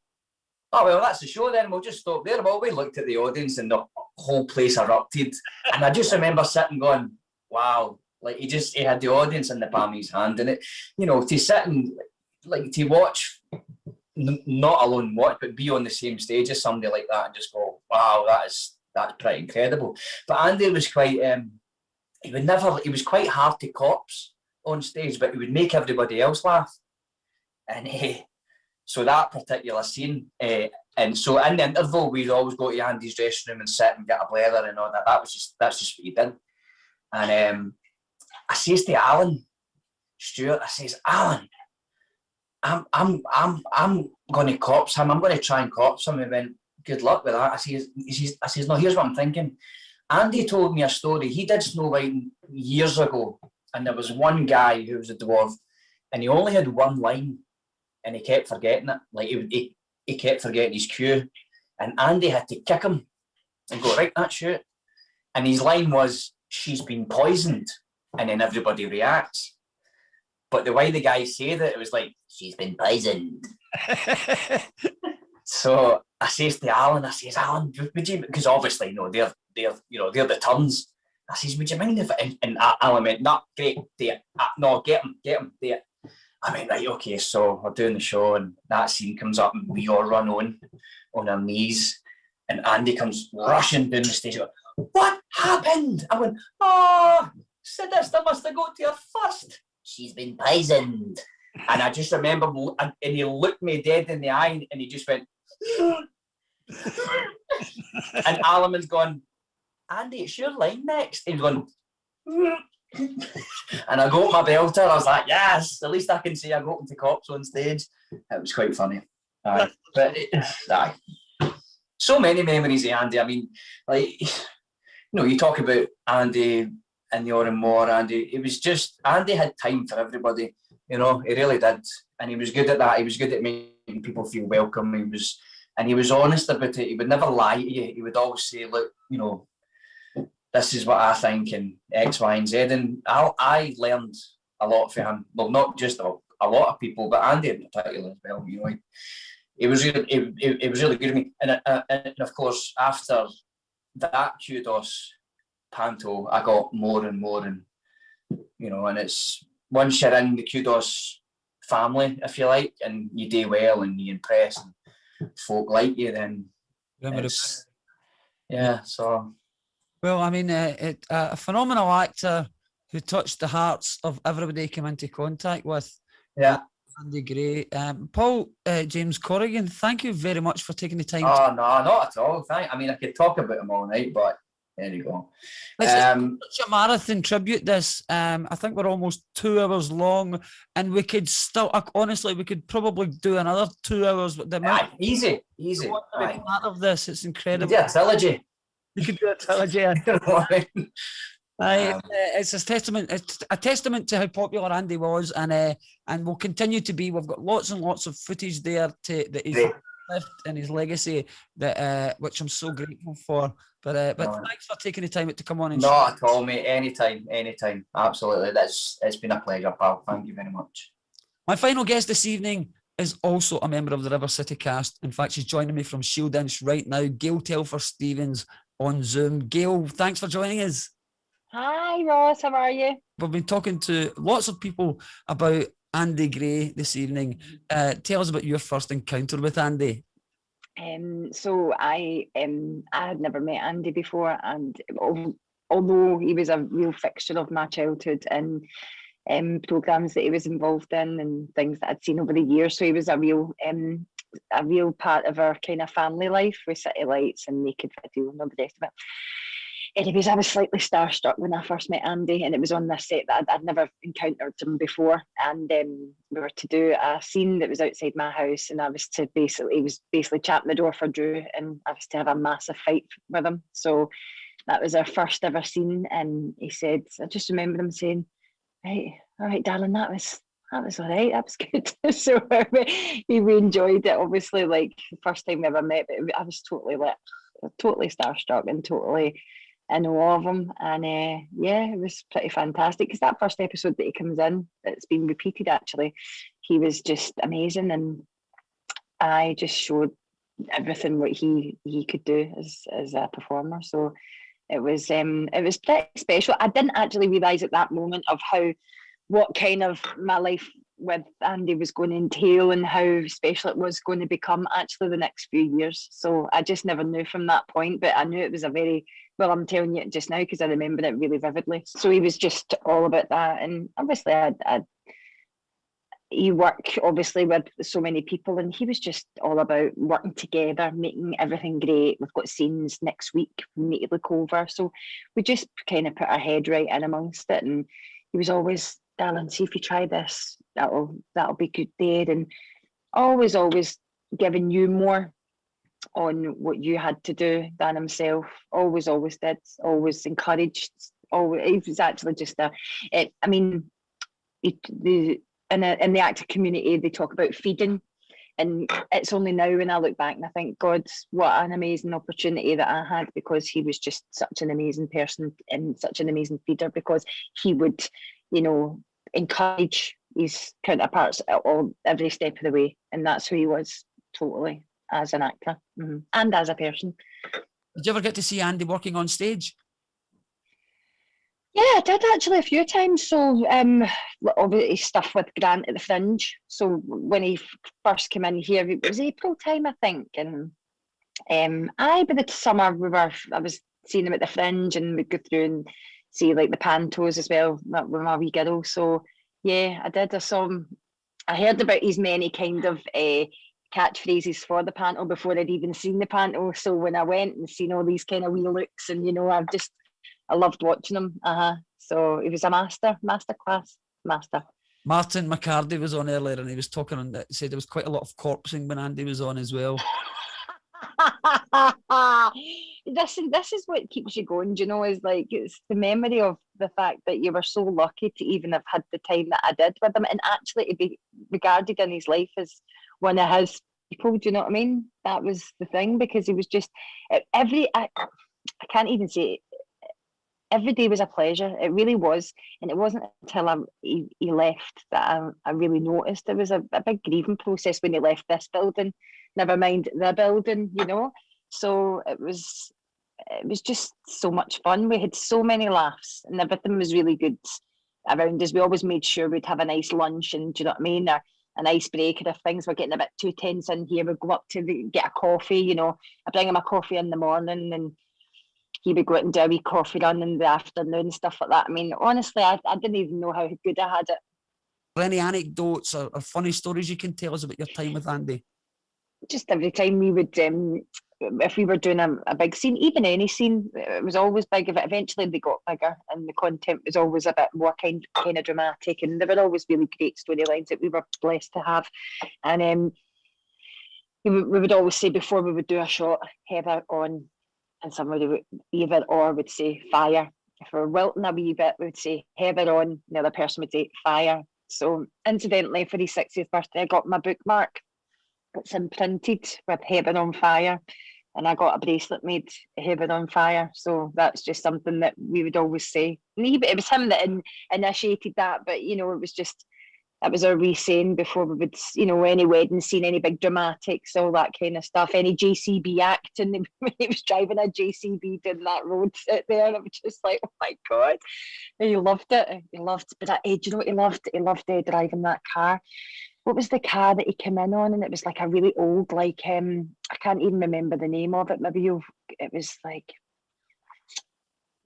oh, well, that's the show then, we'll just stop there. Well, we looked at the audience and the whole place erupted. And I just remember sitting going, wow, like he had the audience in the palm of his hand. And it, to sit and like to watch, not alone watch, but be on the same stage as somebody like that and just go, wow, that's pretty incredible. But Andy was quite, he was quite hard to cops on stage, but he would make everybody else laugh. And so that particular scene, and so in the interval, we'd always go to Andy's dressing room and sit and get a blether and all that. That's just what he did. And I says to Alan Stewart, I says, Alan, I'm going to cops him. I'm going to try and cops him. He went, good luck with that. I says, no, here's what I'm thinking. Andy told me a story. He did Snow White years ago, and there was one guy who was a dwarf, and he only had one line. And he kept forgetting it. Like he kept forgetting his cue. And Andy had to kick him and go, right, that's it. And his line was, she's been poisoned. And then everybody reacts. But the way the guy said it was like, she's been poisoned. So I says to Alan, Alan, would you, because obviously, they're the turns. I says, would you mind if, and Alan went, no, great, do it. No, get him, do it. I went, right, okay, so we're doing the show, and that scene comes up, and we all run on our knees, and Andy comes rushing down the stage, going, what happened? I went, oh, Sinister must have got to her first. She's been poisoned. And I just remember, and he looked me dead in the eye, and he just went, And Allan's gone, Andy, it's your line next. He was going, and I got my belter. I was like, yes, at least I can say I got into cops on stage. It was quite funny. But so many memories of Andy. I mean, like, you know, you talk about Andy and the Oran Moor, Andy. It was just, Andy had time for everybody. You know, he really did. And he was good at that. He was good at making people feel welcome. He was honest about it. He would never lie to you. He would always say, look, you know, this is what I think, and X, Y, and Z. And I learned a lot from him. Well, not just a lot of people, but Andy in particular as well. You know, it was really good to me. And of course, after that kudos panto, I got more and more, and you know, and it's once you're in the kudos family, if you like, and you do well and you impress and folk like you, then it's, yeah. So. Well, I mean, a phenomenal actor who touched the hearts of everybody he came into contact with. Yeah. Andy Gray. Paul James Corrigan, thank you very much for taking the time. Oh, no, not at all. I mean, I could talk about him all night, but there you go. It's such a marathon tribute, this. I think we're almost 2 hours long, and we could still, honestly, we could probably do another 2 hours. But easy. Part of this, it's incredible. Yeah, trilogy. You could do a trilogy. It's a testament. It's a testament to how popular Andy was, and will continue to be. We've got lots and lots of footage there that he's left in his legacy, that which I'm so grateful for. But thanks for taking the time to come on. And not at all, mate. Anytime. Absolutely. It's been a pleasure, pal. Thank you very much. My final guest this evening is also a member of the River City cast. In fact, she's joining me from Shield Inch right now. GAYLE Telfer Stevens on Zoom. GAYLE, thanks for joining us. Hi Ross, how are you? We've been talking to lots of people about Andy Gray this evening. Tell us about your first encounter with Andy. So I had never met Andy before, and although he was a real fixture of my childhood and programmes that he was involved in and things that I'd seen over the years, so he was a real part of our kind of family life with City Lights and Naked Video and all the rest of it. Anyways, I was slightly starstruck when I first met Andy, and it was on this set that I'd never encountered him before. And we were to do a scene that was outside my house, and I was to he was basically chapping the door for Drew, and I was to have a massive fight with him. So that was our first ever scene. And he said, I just remember him saying, "Right, all right, darling, that was all right, that was good." So we enjoyed it. Obviously, like the first time we ever met, but I was totally starstruck and totally in awe of him, and yeah, it was pretty fantastic, because that first episode that he comes in, it's been repeated actually, he was just amazing, and I just showed everything what he could do as a performer. So it was pretty special. I didn't actually realise at that moment of what kind of my life with Andy was going to entail and how special it was going to become actually the next few years. So I just never knew from that point, but I knew it was I'm telling you it just now because I remember it really vividly. So he was just all about that, and obviously you work obviously with so many people, and he was just all about working together, making everything great. We've got scenes next week we need to look over, so we just kind of put our head right in amongst it, and he was always, "Darling, see if you try this, that'll be good there," and always giving you more on what you had to do than himself. Always did, always encouraged. He was actually just in the acting community they talk about feeding, and it's only now when I look back and I think, God, what an amazing opportunity that I had, because he was just such an amazing person and such an amazing feeder, because he would, encourage his counterparts every step of the way, and that's who he was totally as an actor and as a person. Did you ever get to see Andy working on stage? Yeah, I did actually a few times. So obviously stuff with Grant at the Fringe. So when he first came in here, it was April time, I think, and by the summer I was seeing him at the Fringe, and we'd go through and see like the pantos as well with my wee girl. So yeah, I did. I saw him. I heard about his many kind of catchphrases for the panto before I'd even seen the panto. So when I went and seen all these kind of wee looks, and I loved watching them. So it was a masterclass. Martin McCarthy was on earlier, and he was talking and said there was quite a lot of corpsing when Andy was on as well. This is what keeps you going, you know, is like, it's the memory of the fact that you were so lucky to even have had the time that I did with him, and actually to be regarded in his life as one of his people. Do you know what I mean? That was the thing, because he was just I can't even say it. Every day was a pleasure. It really was. And it wasn't until he left that I really noticed. There was a big grieving process when he left this building, never mind the building, you know. So it was just so much fun. We had so many laughs, and everything was really good around us. We always made sure we'd have a nice lunch, and do you know what I mean? Or an icebreaker. If things were getting a bit too tense in here, we'd go up to get a coffee, you know. I bring him a coffee in the morning, and he would go out and do a wee coffee run in the afternoon and stuff like that. I mean, honestly, I didn't even know how good I had it. Are there any anecdotes or funny stories you can tell us about your time with Andy? Just every time we would, if we were doing a big scene, even any scene, it was always big. Eventually they got bigger, and the content was always a bit more kind of dramatic, and there were always really great storylines that we were blessed to have. And we would always say before we would do a shot, heather on, and somebody would either or would say fire. If we were wilting a wee bit, we would say heather on, the other person would say fire. So incidentally, for his 60th birthday, I got my bookmark. It's imprinted with heaven on fire, and I got a bracelet made heaven on fire. So that's just something that we would always say. And it was him that initiated that, but you know, that was our wee saying before we would, you know, any wedding scene, any big dramatics, all that kind of stuff, any JCB acting. When he was driving a JCB down that road there, I was just like, oh my God. He loved it. But do you know what he loved? He loved driving that car. What was the car that he came in on? And it was like a really old, like, I can't even remember the name of it. Maybe it was like,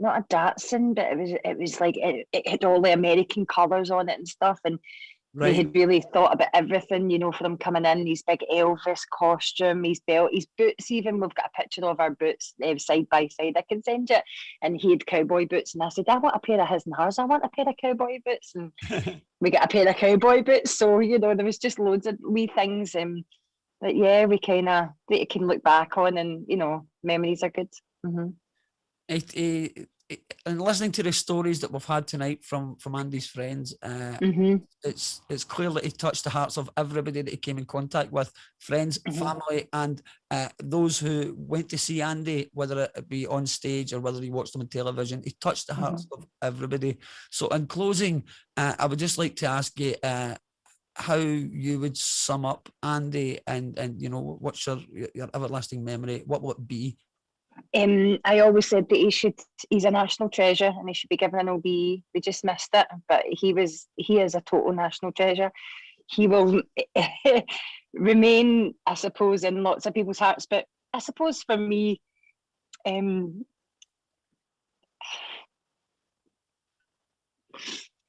not a Datsun, but it was like, it had all the American colours on it and stuff. And right. He had really thought about everything, you know, for him coming in, his big Elvis costume, his belt, his boots even. We've got a picture of our boots side by side. I can send you. And he had cowboy boots. And I said, I want a pair of his and hers. I want a pair of cowboy boots. And we got a pair of cowboy boots. So, you know, there was just loads of wee things that, yeah, we kind of can look back on, and, you know, memories are good. And listening to the stories that we've had tonight from Andy's friends, it's clear that he touched the hearts of everybody that he came in contact with, friends, family, and those who went to see Andy, whether it be on stage or whether he watched them on television. He touched the hearts of everybody. So in closing, I would just like to ask you how you would sum up Andy, and you know, what's your everlasting memory? What would it be? I always said that he's a national treasure, and he should be given an OBE. We just missed it, but he is a total national treasure. He will remain, I suppose, in lots of people's hearts, but I suppose for me,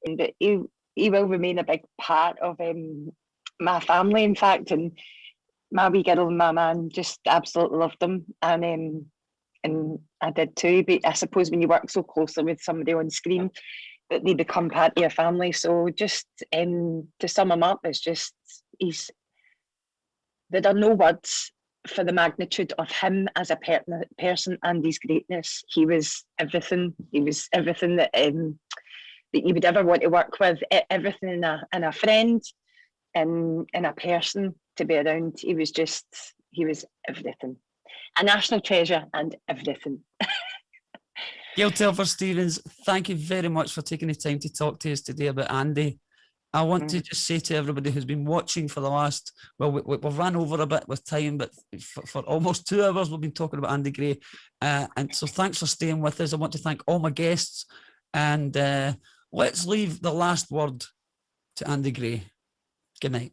but he will remain a big part of my family, in fact, and my wee girl and my man just absolutely loved him, and I did too. But I suppose when you work so closely with somebody on screen, that they become part of your family. So just to sum him up, it's just there are no words for the magnitude of him as a person and his greatness. He was everything. He was everything that that you would ever want to work with. Everything in a friend, and in a person to be around. He was everything. A national treasure and everything. Gayle Telfer Stevens, thank you very much for taking the time to talk to us today about Andy. I want to just say to everybody who's been watching for the last, well, we've ran over a bit with time, but for almost 2 hours, we've been talking about Andy Gray. And so thanks for staying with us. I want to thank all my guests, and let's leave the last word to Andy Gray. Good night.